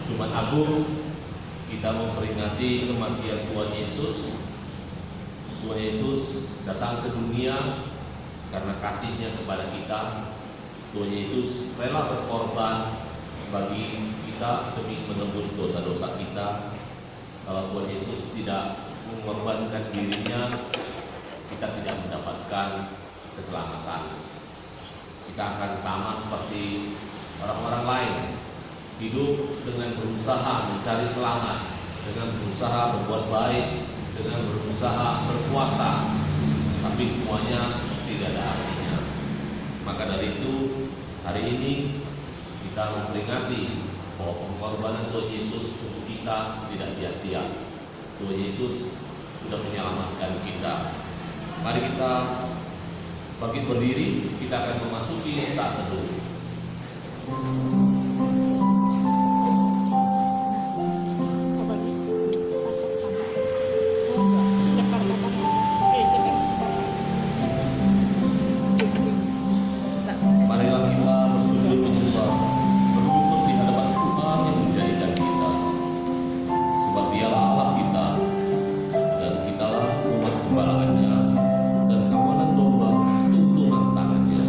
Jumat Agung kita memperingati kematian Tuhan Yesus. Tuhan Yesus datang ke dunia karena kasih-Nya kepada kita. Tuhan Yesus rela berkorban bagi kita demi menebus dosa-dosa kita. Kalau Tuhan Yesus tidak mengorbankan dirinya, kita tidak mendapatkan keselamatan. Kita akan sama seperti orang-orang lain, hidup dengan berusaha mencari selamat, dengan berusaha berbuat baik, dengan berusaha berpuasa, tapi semuanya tidak ada artinya. Maka dari itu, hari ini kita memperingati bahwa pengorbanan Tuhan Yesus untuk kita tidak sia-sia. Tuhan Yesus sudah menyelamatkan kita. Mari kita bangkit berdiri, kita akan memasuki saat teduh. Marilah kita bersujud menyembah, berlutut di hadapan Tuhan yang menjadikan kita, sebab Dialah Allah kita, dan kitalah umat gembalaannya, dan kawanan domba tuntunan tangannya.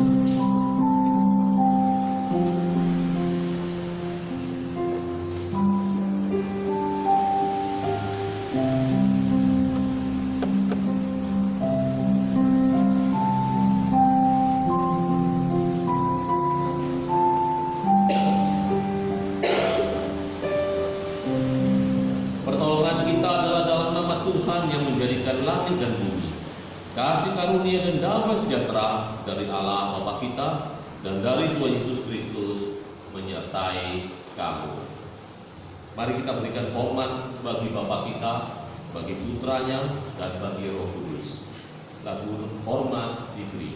Pertolongan kita adalah dalam nama Tuhan yang menjadikan langit dan bumi. Kasih karunia dan damai sejahtera dari Allah Bapa kita dan dari Tuhan Yesus Kristus menyertai kamu. Mari kita berikan hormat bagi Bapa kita, bagi putranya, dan bagi Roh Kudus. Lagu hormat diberi.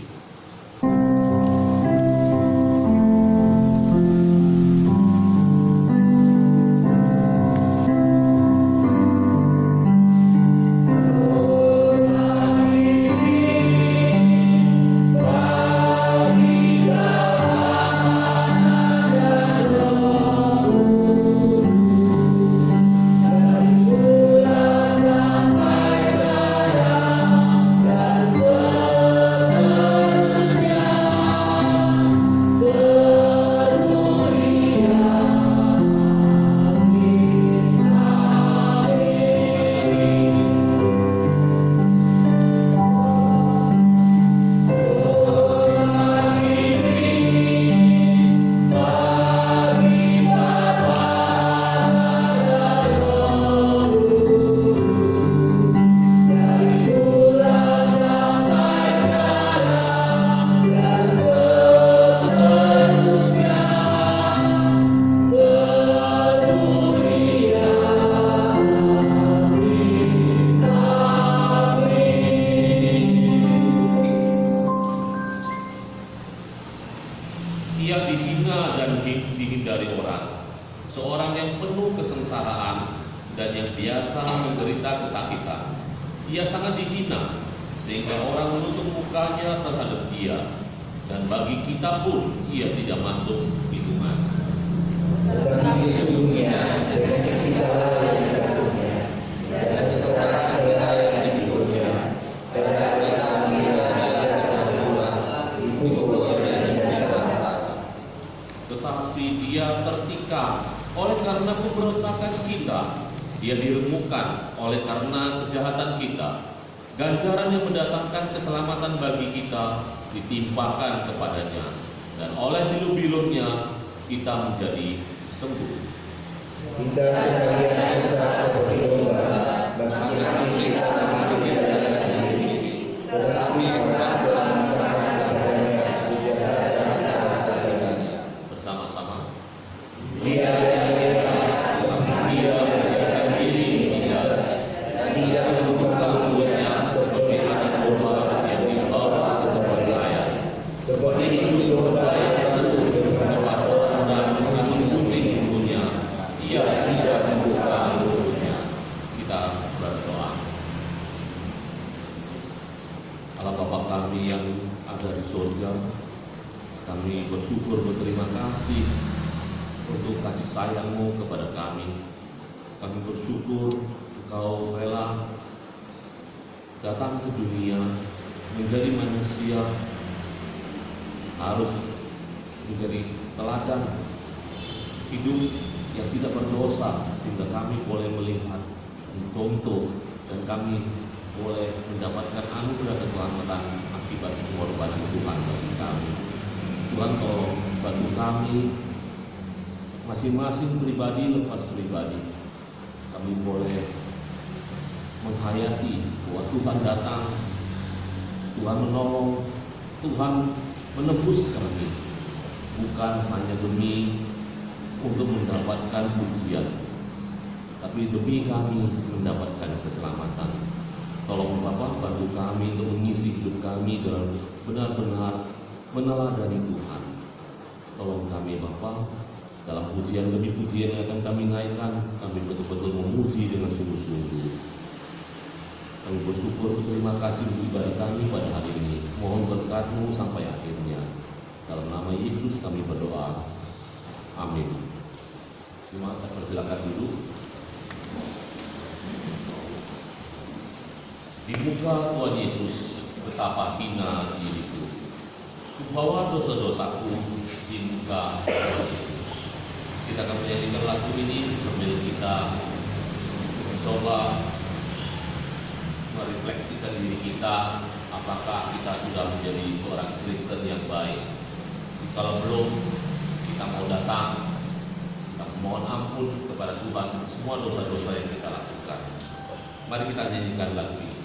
Ia dihina dan dihindari orang, seorang yang penuh kesengsaraan dan yang biasa menderita kesakitan. Ia sangat dihina sehingga orang menutup mukanya terhadap dia, dan bagi kita pun ia tidak masuk hitungan. Tetapi sesungguhnya dengan kita yang jatuhnya dan sengsara kita yang dipikirnya, karena kita mengira dan Tuhan itu yang biasa. Tetapi dia tertikam oleh karena pemberontakan kita, dia diremukkan oleh karena kejahatan kita. Ganjaran yang mendatangkan keselamatan bagi kita ditimpakan kepadanya, dan oleh bilur-bilurnya kita menjadi sembuh. Kita sebagian besar seperti domba, masing-masing kita mengambil jalan sendiri, tetapi orang dalam kepadanya dijadikan atas jalannya. Bersama-sama. Dia menjadikan diri tindas dan tidak membuka mulutnya seperti anak domba yang dibawa ke tempat layan. Seperti itu domba yang lalu kepada orang yang menggunting bulunya, ia tidak membuka mulutnya. Kita berdoa. Allah Bapa kami yang ada di surga, kami bersyukur berterima kasih untuk kasih sayang-Mu kepada kami. Kami bersyukur Engkau rela datang ke dunia, menjadi manusia, harus menjadi teladan hidup yang tidak berdosa, sehingga kami boleh melihat contoh dan kami boleh mendapatkan anugerah keselamatan akibat pengorbanan Tuhan bagi kami. Tuhan tolong bantu kami masing-masing pribadi lepas pribadi, kami boleh menghayati bahwa Tuhan datang, Tuhan menolong, Tuhan menebus kami, bukan hanya demi untuk mendapatkan pujian, tapi demi kami mendapatkan keselamatan. Tolong Bapa, bantu kami untuk mengisi hidup kami dengan benar-benar meneladani Tuhan. Tolong kami Bapa, dalam pujian demi pujian yang akan kami naikkan, kami betul-betul memuji dengan sungguh-sungguh. Kami bersyukur, berterima kasih untuk ibadah kami pada hari ini. Mohon berkat-Mu sampai akhirnya. Dalam nama Yesus kami berdoa. Amin. Terima kasih, saya persilakan dulu. Di muka Tuhan Yesus, betapa hina diriku. Kubawa dosa-dosaku di muka Tuhan Yesus. Kita akan menyanyikan lagu ini sambil kita mencoba merefleksikan diri kita, apakah kita sudah menjadi seorang Kristen yang baik. Kalau belum, kita mau datang, kita mohon ampun kepada Tuhan semua dosa-dosa yang kita lakukan. Mari kita nyanyikan lagu ini.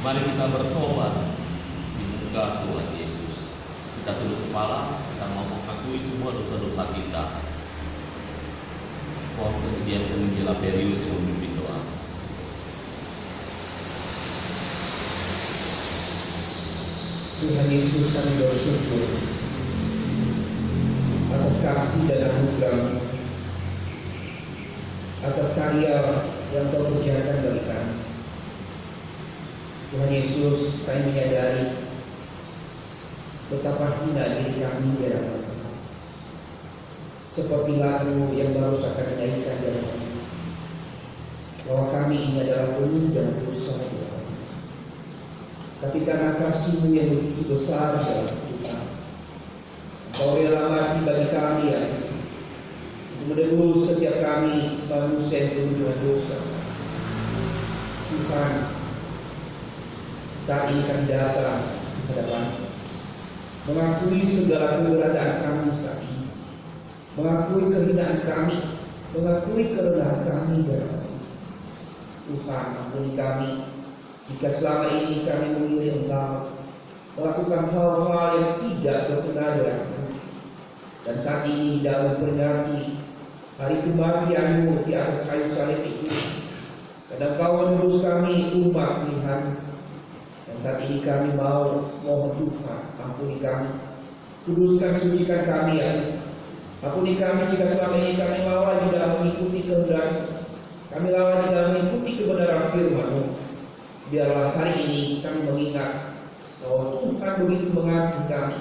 Mari kita bertobat di muka Tuhan Yesus. Kita tunduk kepala, kita mau mengakui semua dosa-dosa kita. Mohon kesediaan penginjil Averius yang memimpin doa. Tuhan Yesus, kami bersyukur atas kasih dan anugerah, atas karya yang Kau kerjakan bagi kami. Tuhan Yesus, kami menyadari betapa hina diri kami di hadapan Tuhan. Seperti lagu yang baru saja dinyanyikan di hadapan kami, bahwa kami ini adalah penuh dan dosa di hadapan. Tapi karena kasih-Mu yang begitu besar dalam hidup kami, Kau rela mati bagi kami ya, untuk menebus setiap kami manusia yang penuh dengan dosa. Tuhan, saat ini kami datang di hadapan-Mu, mengakui segala keberadaan kami saat ini, mengakui kehinaan kami, mengakui kerendahan kami dalam Tuhan. Ampuni kami jika selama ini kami memilih Engkau, melakukan hal-hal yang tidak berkenan denganmu. Dan saat ini dalam memperingati hari kematian-Mu di atas kayu salib itu, dan Engkau menebus kami umat pilihan. Dan saat ini kami mau mohon Tuhan, ampuni kami, kuduskan, sucikan kami ya. Ampuni kami jika selama ini kami lalai di dalam mengikuti kehendak, kami lalai di dalam mengikuti kebenaran firman-Mu. Biarlah hari ini kami mengingat bahwa Tuhan begitu mengasihi kami,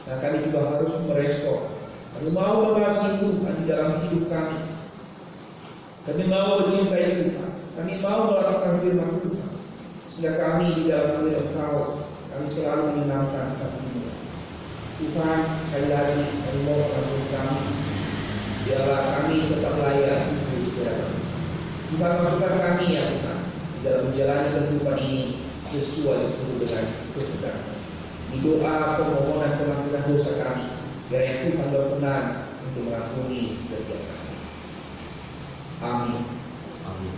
dan kami juga harus merespon. Kami mau mengasihi Tuhan di dalam hidup kami. Kami mau mencintai Tuhan. Kami mau melakukan firman Tuhan, sehingga kami di dalam diri Engkau, kami selalu menyenangkan hati-Mu. Tuhan, sekali lagi kami mohon ampun kami. Biarlah kami tetap layak hidup di hadapan-Mu. Tuhan, masukkan kami ya Tuhan di dalam menjalani kehidupan ini sesuai dengan kehendak. Di doa permohonan pengampunan dosa kami, kiranya Tuhan berkenan untuk mengampuni setiap kami. Amin. Amin.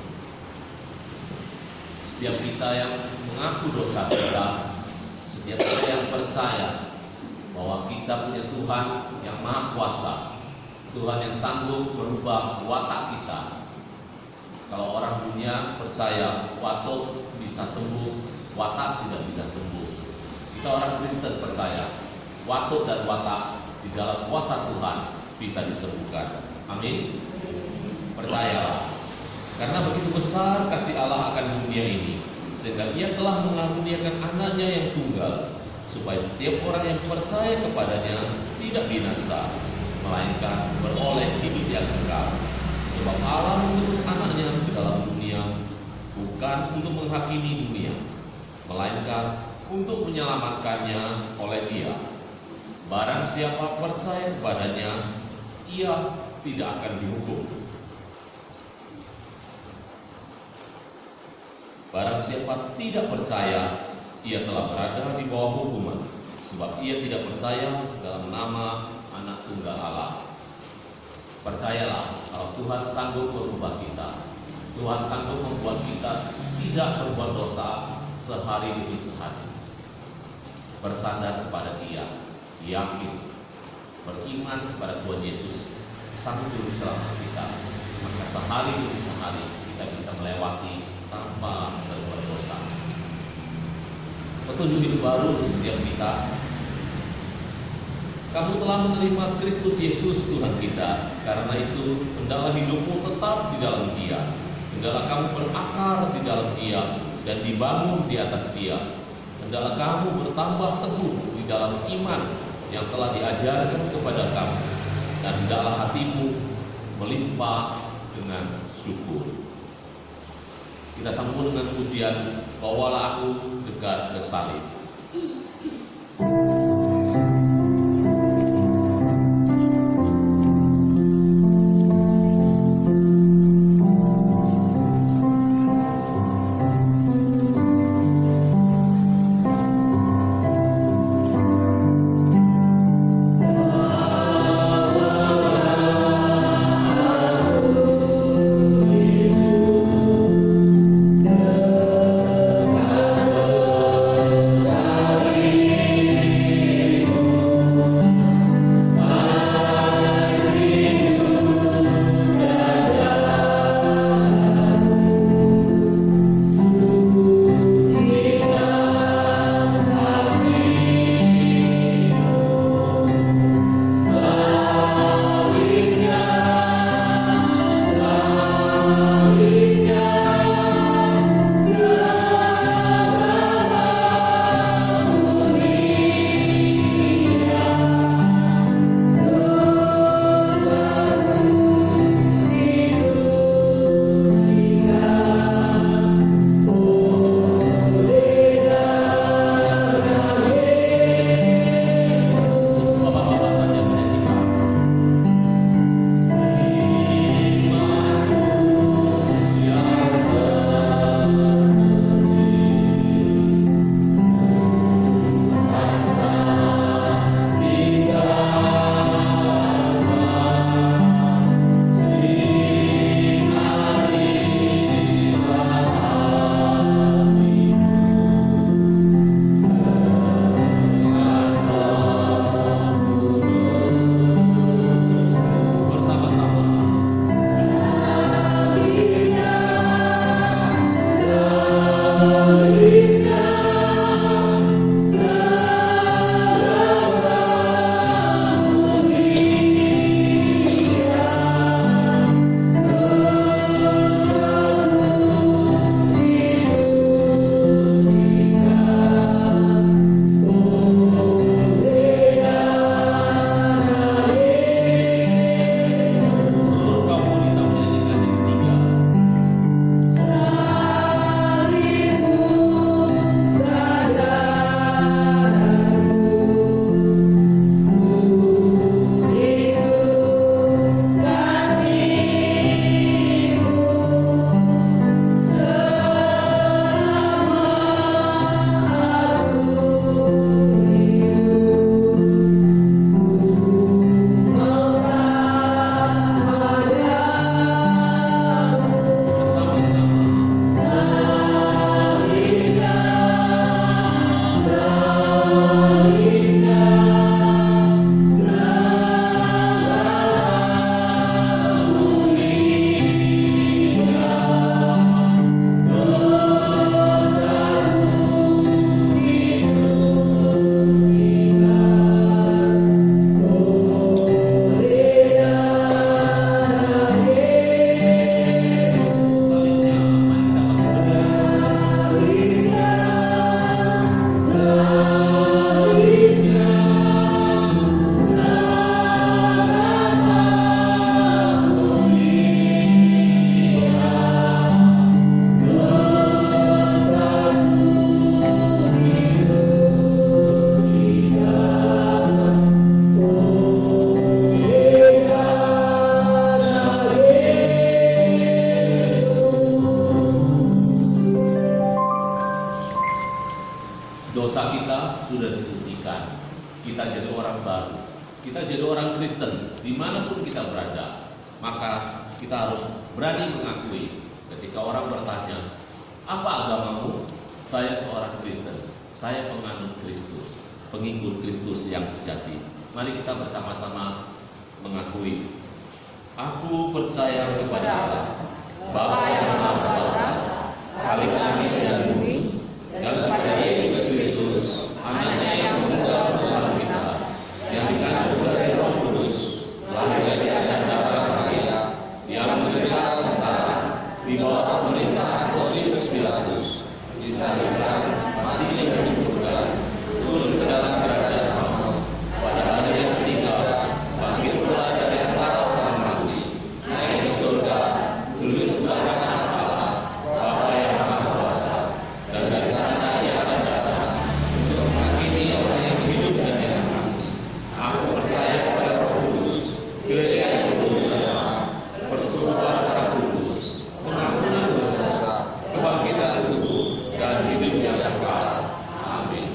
Setiap kita yang mengaku dosa kita, setiap kita yang percaya bahwa kita punya Tuhan yang Maha Kuasa, Tuhan yang sanggup merubah watak kita. Kalau orang dunia percaya watak bisa sembuh, watak tidak bisa sembuh. Kita orang Kristen percaya watak dan watak di dalam kuasa Tuhan bisa disembuhkan. Amin. Percayalah, karena begitu besar kasih Allah akan dunia ini, sehingga Ia telah mengaruniakan anaknya yang tunggal, supaya setiap orang yang percaya kepadanya tidak binasa, melainkan beroleh hidup yang kekal. Sebab Allah mengutus anaknya ke dalam dunia, bukan untuk menghakimi dunia, melainkan untuk menyelamatkannya oleh Dia. Barang siapa percaya kepadanya, ia tidak akan dihukum. Barang siapa tidak percaya, ia telah berada di bawah hukuman, sebab ia tidak percaya dalam nama Anak Tunggal Allah. Percayalah kalau Tuhan sanggup merubah kita. Tuhan sanggup membuat kita tidak berbuat dosa sehari demi sehari. Bersandar kepada Dia, yakin, beriman kepada Tuhan Yesus, Sang Juru Selamat kita, maka sehari demi sehari kita bisa melewati tanpa berbuat dosa. Petunjuk hidup baru untuk setiap kita. Kamu telah menerima Kristus Yesus Tuhan kita. Karena itu, hendaklah hidupmu tetap di dalam Dia. Hendaklah kamu berakar di dalam Dia dan dibangun di atas Dia. Hendaklah kamu bertambah teguh di dalam iman yang telah diajarkan kepada kamu. Dan hendaklah hatimu melimpah dengan syukur. Kita sambung dengan pujian Bawalah Aku Dekat ke Salib. Salib Kristen dimanapun kita berada, maka kita harus berani mengakui ketika orang bertanya, apa agamamu? Saya seorang Kristen, saya penganut Kristus, pengikut Kristus yang sejati. Mari kita bersama-sama mengakui, aku percaya kepada Allah, Bapa yang Maha Kuasa, Khalik dan bumi, dan kepada Yesus Kristus, Anaknya yang tunggal Tuhan kita, yang dikandung dari Roh Kudus, lahir dari darah Maria, yang menderita sengsara, di bawah pemerintahan Pontius Pilatus, disalibkan, mati dan dikuburkan, turun ke dalam kerajaan Allah, pada hari yang ketiga, bangkit pula dari antara orang mati, naik ke surga, duduk sebelah kanan Allah, Bapa yang Maha Kuasa, dan dari sana Ia akan datang untuk menghakimi orang yang hidup dan yang mati. Aku percaya kepada Roh Kudus, gereja yang kudus dan persekutuan orang kudus, pengampunan dosa, kebangkitan tubuh, dan hidup yang kekal. Amin.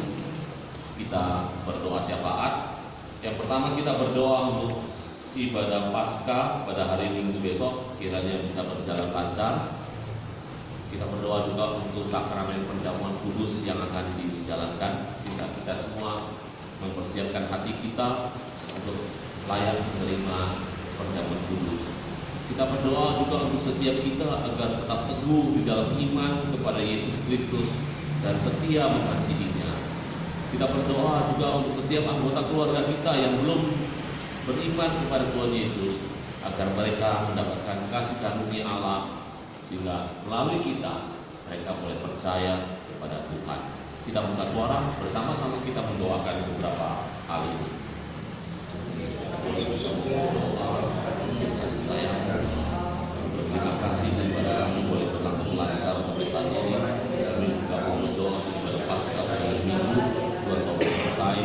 Kita berdoa syafaat. Yang pertama kita berdoa untuk ibadah Paskah pada hari Minggu besok, kiranya bisa berjalan lancar. Kita berdoa juga untuk sakramen perjamuan kudus yang akan dijalankan, sehingga kita semua mempersiapkan hati kita untuk layak menerima perjamuan kudus. Kita berdoa juga untuk setiap kita agar tetap teguh di dalam iman kepada Yesus Kristus dan setia mengasihinya. Kita berdoa juga untuk setiap anggota keluarga kita yang belum beriman kepada Tuhan Yesus, agar mereka mendapatkan kasih karunia Allah, sehingga melalui kita mereka boleh percaya kepada Tuhan. Kita buka suara bersama-sama, kita mendoakan beberapa hal ini. Saya berterima kasih kepada kami boleh berlangsung lancar sampai saat ini. Kami juga mau berdoa kepada Paskah pada Minggu, Tuhan mau bersertai,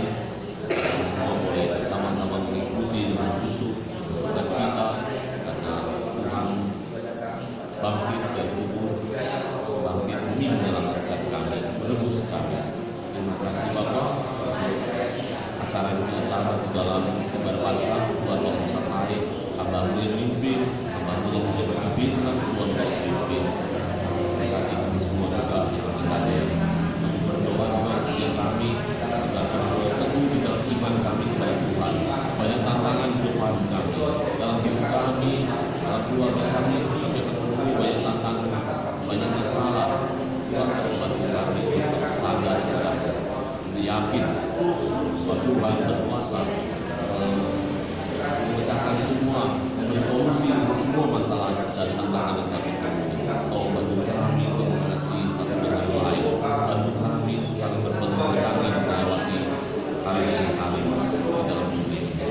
semua boleh bersama-sama mengikuti dengan khusyuk, sukacita, karena Tuhan bangkit dan kubur, bangkit menyelamatkan kami, menebus kami. Terima kasih Bapak. Acara ini acara di dalam ibadah Paskah, Tuhan mau bersertai, hamba boleh mimpin, hamba boleh menjadi pimpinan, Tuhan mau pimpin. Berkati kami semua juga yang ada yang berdoa dengan kami, agar kami boleh teguh di dalam iman kami kepada Tuhan. Banyak tantangan di depan kami, dalam hidup kami, dalam keluarga kami menemui banyak tantangan, banyak masalah. Tuhan membantu kami untuk sadar dan yakin bahwa Tuhan berkuasa memecahkan semua, memberi solusi untuk semua masalah dan tantangan yang kami temui. Oh, bantu kami untuk mengasihi satu dengan lain, bantu kami untuk saling berbentuk kami melewati hari demi hari di dalam dunia ini.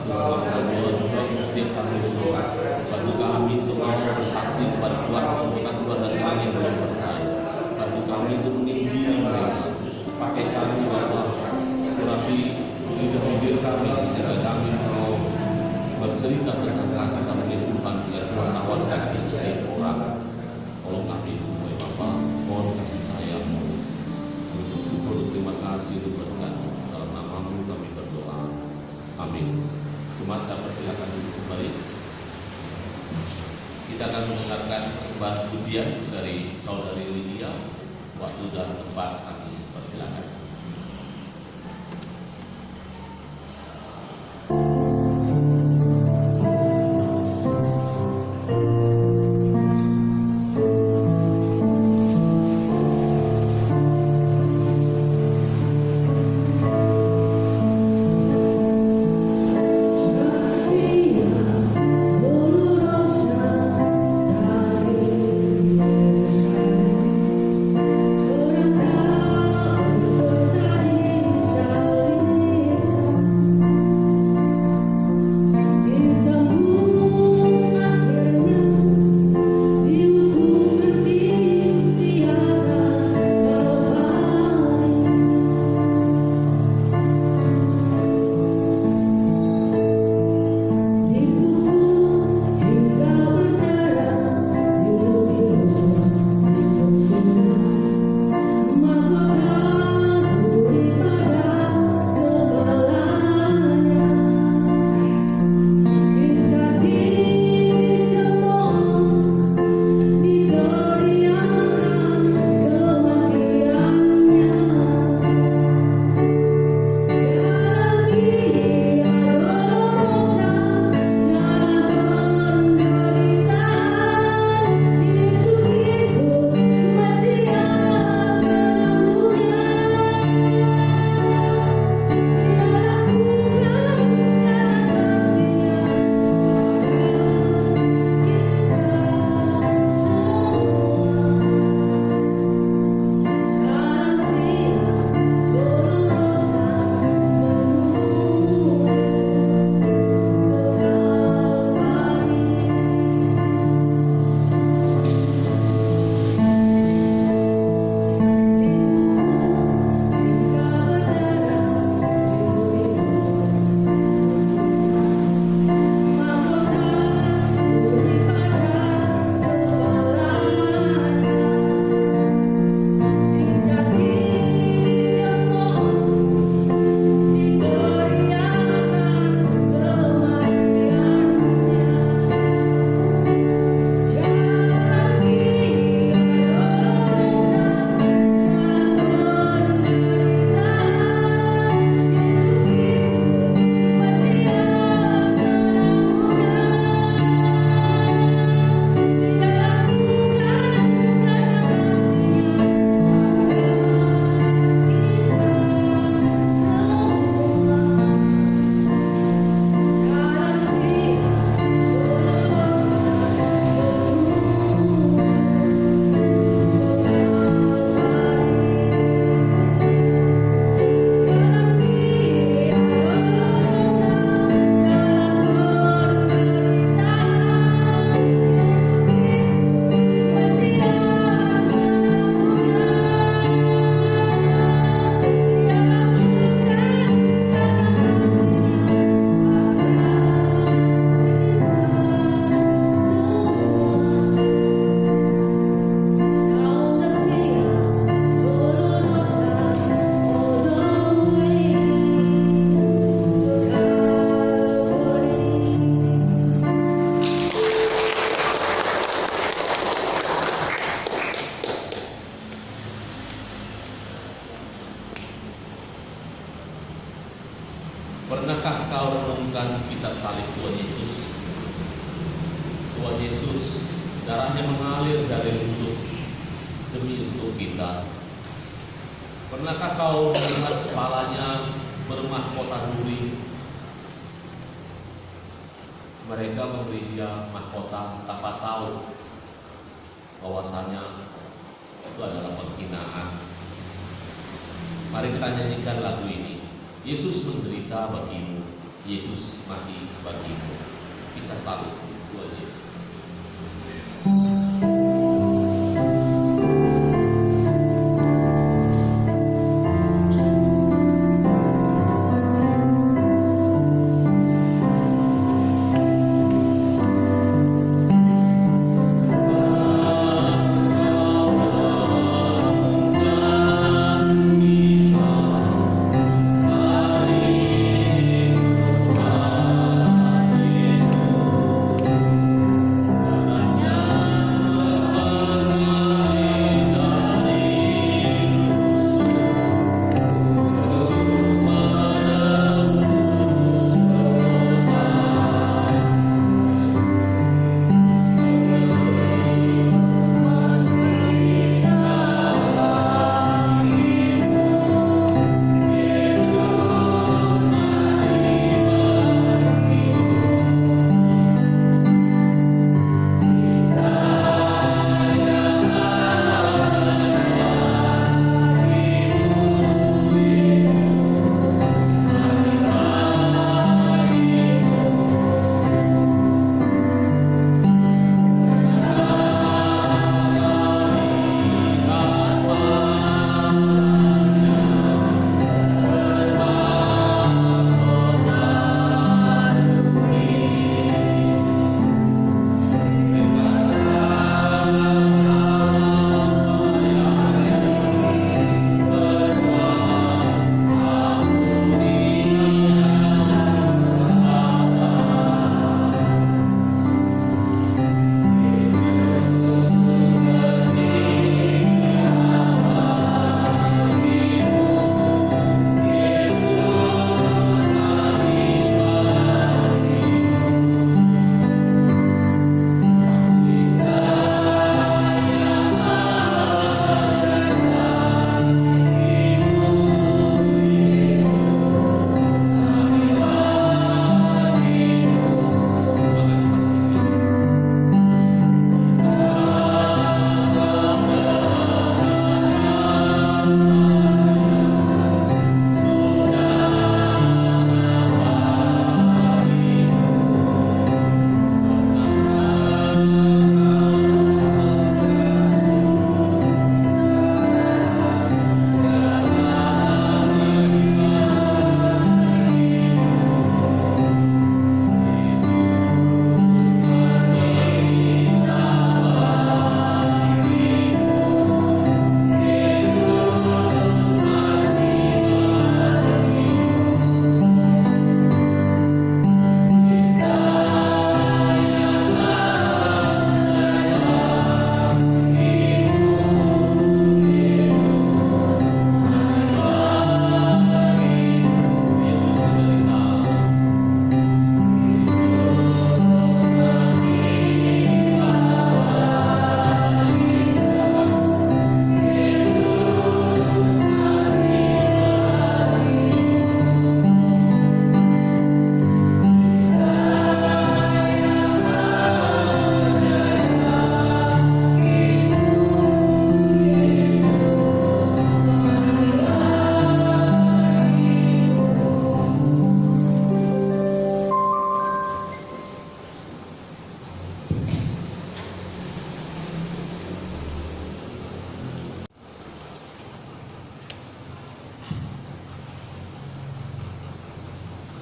Tuhan juga setiap kami semua, bantu kami untuk mau bersaksi kepada keluarga kami yang belum percaya. Bantu kami untuk menginjili mereka. Pakai kami Bapak, urapi lidah bibir kami, sehingga kami mau bercerita tentang kasih karunia Tuhan dengan pengetahuan dan setiap orang. Tolong kami semua Bapak, mohon kasih sayang-Mu. Kami bersyukur, terima kasih untuk berkat. Dalam nama-Mu kami berdoa. Amin. Jemaat, saya persilakan duduk kembali. Kita akan mendengarkan persembahan pujian dari Saudari Lydia. Waktu dan tempat kami persilakan. Surga Tuhan Yesus. Tuhan Yesus, darahnya mengalir dari rusuk demi untuk kita. Pernahkah kau melihat kepalanya bermahkota duri? Mereka memberi dia mahkota tanpa tahu bahwasanya itu adalah penghinaan. Mari kita nyanyikan lagu ini. Yesus menderita bagimu, Yesus mati bagimu. Kisah 1 Tuhan Yesus.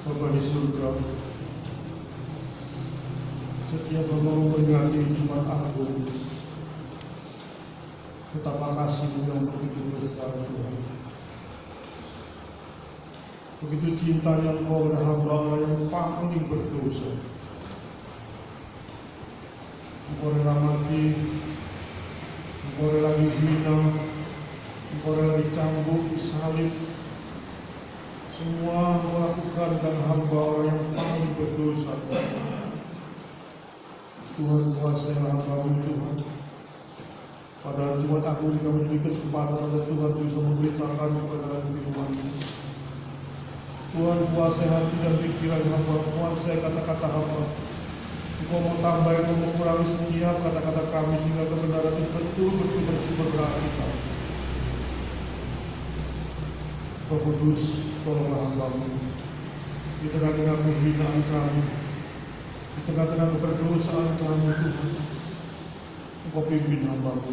Bapa di surga, setiap hamba memperingati Jumat Agung, betapa kasih-Mu yang begitu besar Tuhan. Begitu cintanya Engkau kepada hamba yang paling berdosa. Engkau rela mati, Engkau rela dihina, Engkau rela dicambuk, disalib. Semua melakukan dan hamba orang yang paling berdosa. Tuhan kuasailah hamba-Mu Tuhan. Pada Jumat Agung ini kami diberi kesempatan oleh Tuhan bisa memberitakan kebenaran firman-Mu. Tuhan kuasai hati dan pikiran hamba, kuasai kata-kata hamba. Engkau mau tambah, Engkau mau kurangi setiap kata-kata kami sehingga kebenaran itu betul-betul bersumber dari kita. Roh Kudus, tolonglah hamba-Mu di tengah-tengah kehinaan kami, di tengah-tengah keberdosaan kami Tuhan. Engkau pimpin hamba-Mu.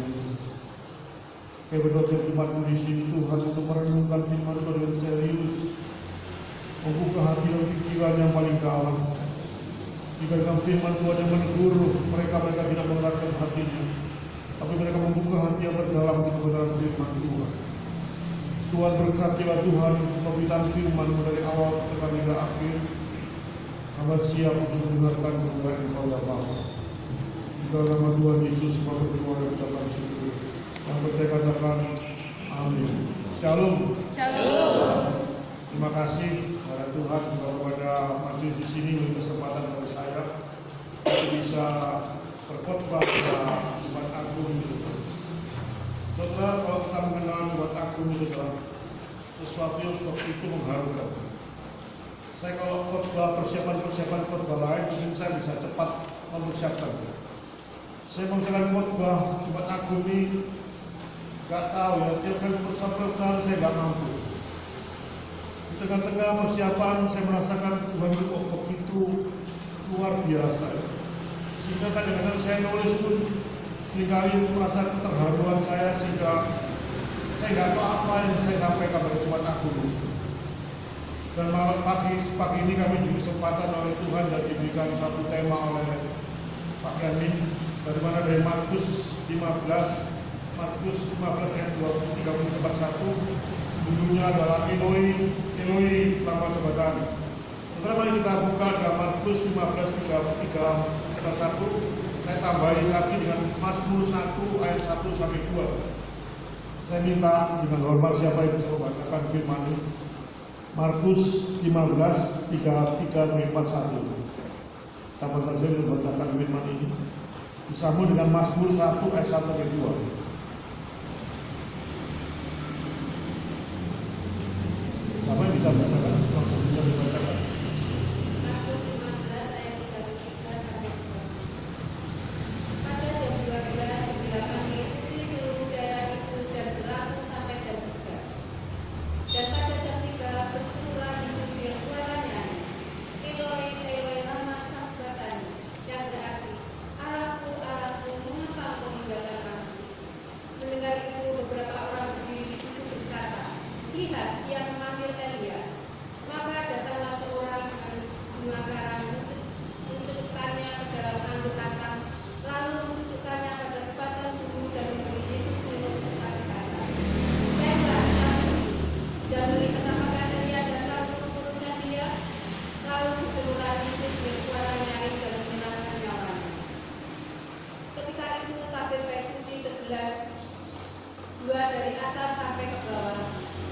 Kami berdoa firman-Mu di sini Tuhan untuk merenungkan firman-Mu dengan serius, membuka hati dan pikiran yang paling dalam. Jika dalam firman Tuhan yang menegur mereka tidak mengeluarkan hatinya, tapi mereka membuka hati yang terdalam untuk kebenaran firman Tuhan. Tuhan berkatilah Tuhan pemberitaan firman-Mu dari awal sampai hingga akhir. Hamba siap untuk mendengarkan kebenaran Engkau ya Bapa. Di dalam nama Tuhan Yesus kami berdoa dan ucapkan syukur. Yang percaya katakan amin. Shalom. Shalom. Terima kasih kepada Tuhan kepada majelis di sini memberi kesempatan kepada saya untuk bisa berkhotbah pada Jumat Agung ini. Saudara, kalau kita mengenal Jumat Agung itu adalah sesuatu yang itu mengharukan. Saya kalau khotbah persiapan khotbah lain mungkin saya bisa cepat mempersiapkan. Saya mempersiapkan khotbah Jumat Agung ini nggak tahu ya, tiap kali persiapan saya nggak mampu. Di tengah-tengah persiapan saya merasakan Tuhan itu kok begitu luar biasa. Sehingga kadang-kadang saya nulis pun seringkali merasa keterharuan saya sehingga saya nggak tahu apa yang saya sampaikan pada Jumat Agung. Dan malam pagi ini kami diberi kesempatan oleh Tuhan dan diberikan satu tema oleh Pak Yamin, dari mana dari Markus 15 ayat 33-41, judulnya adalah Eloi lama sabachthani. Setelah mari kita buka dalam Markus 15:33 ayat 1, saya tambahin lagi dengan Mazmur 1 ayat 1 sampai 2. Saya minta dengan hormat siapa yang bisa membacakan firman ini. Markus 15:33-41. Siapa saja yang membacakan firman ini disambung dengan Mazmur 1 ayat 1 sampai 2. Siapa yang bisa membacakan? Siapa yang bisa membacakan? Markus 15 ayat 33 sampai 2. Pada jam 12 digelarkan mengikuti seluruh daerah itu dan berlangsung sampai jam 3. Dan pada jam 3 berserulah Yesus dengan suara nyanyi, Eloi, Eloi lama sabachthani, yang berarti, Allahku, Allahku, mengapa Engkau meninggalkan aku? Mendengar itu beberapa orang berdiri di situ berkata, lihat, ia memanggil Elia. Maka datanglah seorang bunga karang, menutupkannya ke dalam anggur asam, lalu menutupkannya pada sepatan tubuh dan memberi Yesus minum serta berkata, baiklah, dan melihat apakah Elia datang menurunnya dia, lalu diserulah Yesus dengan suara nyaring dan menghilangkan nyawanya. Ketika itu tabir kayu suci terbelah dua dari atas sampai ke bawah.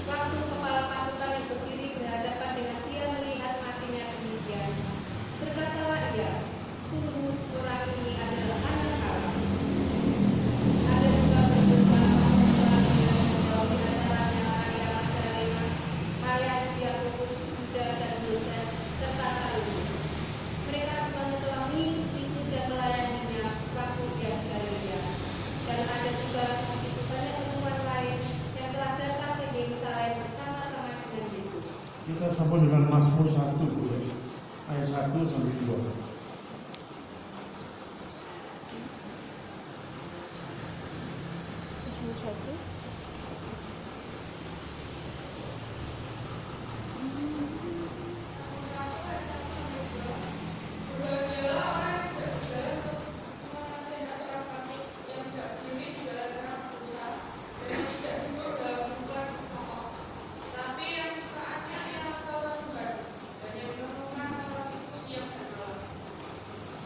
Waktu kepala pasukan yang berdiri berhadapan dengan dia melihat matinya demikian, berkatalah ia, sungguh orang ini adalah anak Allah. Ada juga beberapa orang yang membawa di antaranya Maria Magdalena, Maria Yakobus, Yuda dan Yoses, serta Salome. Mereka semuanya telah mengikuti Yesus dan melayaninya waktu dia di Galilea. Dan ada juga di situ banyak perempuan lain yang telah datang ke Yerusalem bersama-sama dengan Yesus. Kita sambung dengan Mazmur 1 ayat 1 sampai 2.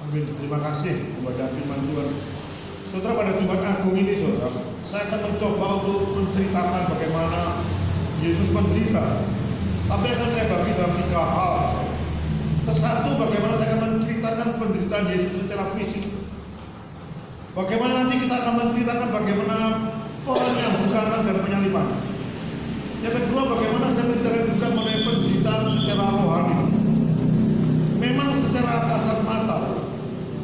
Amin. Terima kasih kepada firman Tuhan. Saudara, pada Jumat Agung ini, saudara, saya akan mencoba untuk menceritakan bagaimana Yesus menderita. Tapi akan saya bagi dalam 3 hal. Satu, bagaimana saya akan menceritakan penderitaan Yesus secara fisik. Bagaimana nanti kita akan menceritakan bagaimana penyambutan dan penyaliban. Yang kedua, bagaimana saya menceritakan juga mengenai penderitaan secara rohani. Memang secara kasat mata,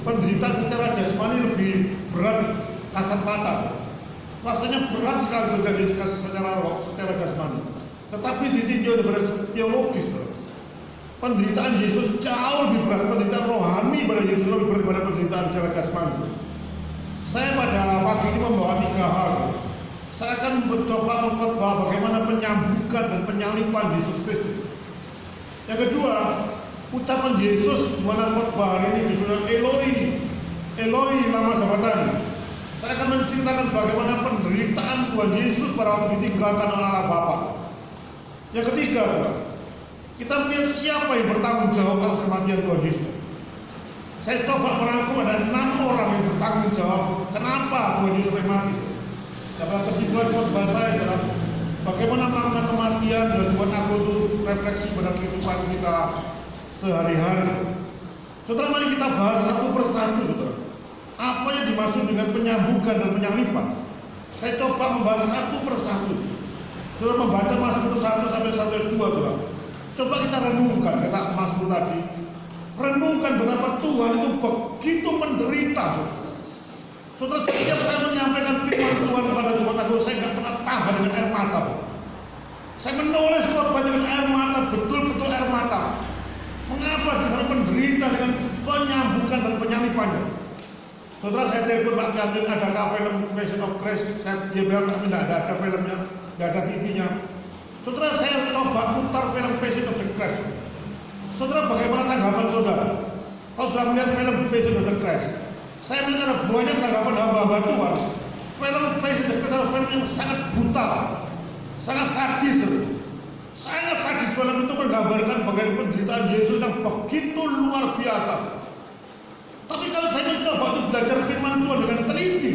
penderitaan secara jasmani lebih berat kasat mata. Rasanya berat sekali terjadi secara jasmani. Tetapi ditinjau dari teologis, penderitaan Yesus jauh lebih berat. Penderitaan rohani pada Yesus lebih berat daripada penderitaan secara jasmani. Saya pada pagi ini membawa 3 hal. Saya akan mencoba mengkhotbah bagaimana penyambutan dan penyaliban Yesus Kristus. Yang kedua, ucapan Yesus di mana khotbah hari ini judulnya Eloi, Eloi lama sabachthani. Saya akan menceritakan bagaimana penderitaan Tuhan Yesus pada waktu ditinggalkan oleh Allah Bapa. Yang ketiga, kita melihat siapa yang bertanggung jawab atas kematian Tuhan Yesus. Saya coba merangkum ada 6 orang yang bertanggung jawab kenapa Tuhan Yesus mati. Dapat kesimpulan khotbah saya adalah bagaimana makna kematian dan Tuhan Agung itu refleksi pada kehidupan kita sehari-hari. Saudara, mari kita bahas satu persatu, saudara. Apa yang dimaksud dengan penyambutan dan penyaliban? Saya coba membahas satu persatu. Saudara membaca Mazmur 1 sampai 1:2, saudara. Coba kita renungkan kata Mazmur tadi. Renungkan betapa Tuhan itu begitu menderita, saudara. Saudara, setiap saya menyampaikan firman Tuhan kepada Jumat Agung, saya nggak pernah tahan dengan air mata. Saya menulis khotbah dengan air mata, betul-betul air mata. Mengapa di sana menderita dengan penyambutan dan penyalibannya? Saudara, saya telepon Pak Kadin, adakah film Passion of Christ? Dia bilang kami tidak ada filmnya, tidak ada TV-nya. Saudara, saya coba putar film Passion of the Christ. Saudara, bagaimana tanggapan saudara? Kalau sudah melihat film Passion of the Christ, saya melihat ada banyak tanggapan hamba-hamba Tuhan. Film Passion of the Christ adalah film yang sangat brutal, sangat sadis. Sangat sadis. Film itu menggambarkan bagaimana penderitaan Yesus yang begitu luar biasa. Tapi kalau saya mencoba untuk belajar firman Tuhan dengan teliti,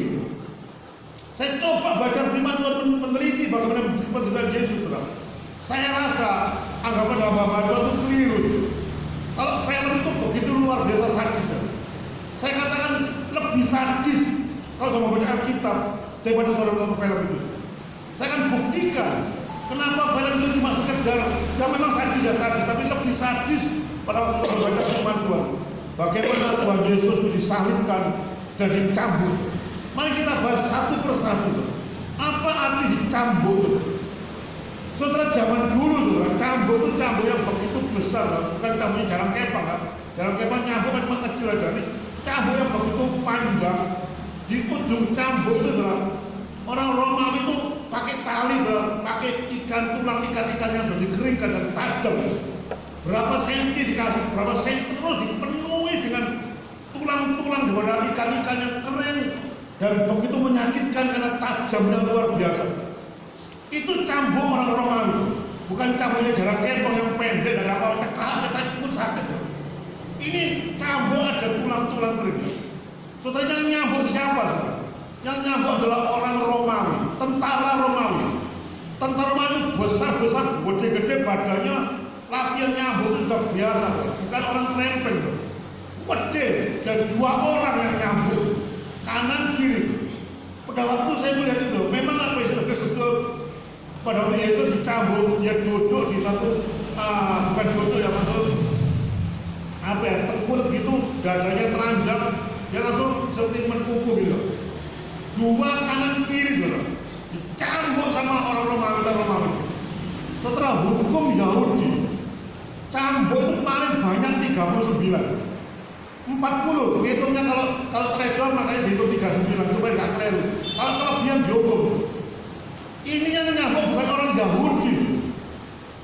saya coba baca firman Tuhan meneliti bagaimana penderitaan Yesus, saudara. Saya rasa anggapan hamba-hamba Tuhan itu keliru. Kalau film itu begitu luar biasa sadisnya, saya katakan lebih sadis kalau saya membaca Alkitab daripada saudara menonton film itu. Saya akan buktikan kenapa film itu cuma sekedar, ya memang sadis ya sadis, tapi lebih sadis pada waktu saudara baca firman Tuhan. Bagaimana Tuhan Yesus itu disalibkan dan dicambuk. Mari kita bahas satu persatu. Apa arti dicambuk? Saudara, zaman dulu, saudara, cambuk itu cambuk yang begitu besar, bukan cambuknya jarang kepang, kan? Jarang kepang nyambuk kan cuma kecil aja. Nih, cambuk yang begitu panjang. Di ujung cambuk itu, saudara, orang Romawi itu pakai tali, saudara, pakai tulang ikan-ikan yang sudah dikeringkan dan tajam. Berapa senti dikasih, berapa senti terus dipenuhi dengan tulang-tulang daripada ikan-ikan yang kering dan begitu menyakitkan karena tajamnya luar biasa. Itu cambuk orang Romawi, bukan cambuknya jarang kepong yang pendek dan apa cetak pun sakit. Ini cambuk ada tulang-tulang kering. Saudara, yang nyambuk siapa? Saudara? Yang nyambuk adalah orang Romawi, tentara Romawi. Tentara Romawi itu besar-besar, gede-gede badannya. Latihan nyambuk itu sudah biasa, bukan orang krempeng. Gede, dan 2 orang yang nyambuk, kanan kiri. Pada waktu saya melihat itu, memang apa yang betul. Pada waktu Yesus dicambuk, dia duduk di satu, bukan duduk ya, maksud apa ya, tengkul gitu, dadanya telanjang, dia langsung seperti menkuku gitu. 2 kanan kiri, saudara, dicambuk sama orang Romawi. Setelah hukum Yahudi, cambuk itu paling banyak 39. 40, hitungnya kalau trader makanya dihitung 39 supaya nggak keliru. Kalau kelebihan dihukum. Ini yang nyambuk bukan orang Yahudi.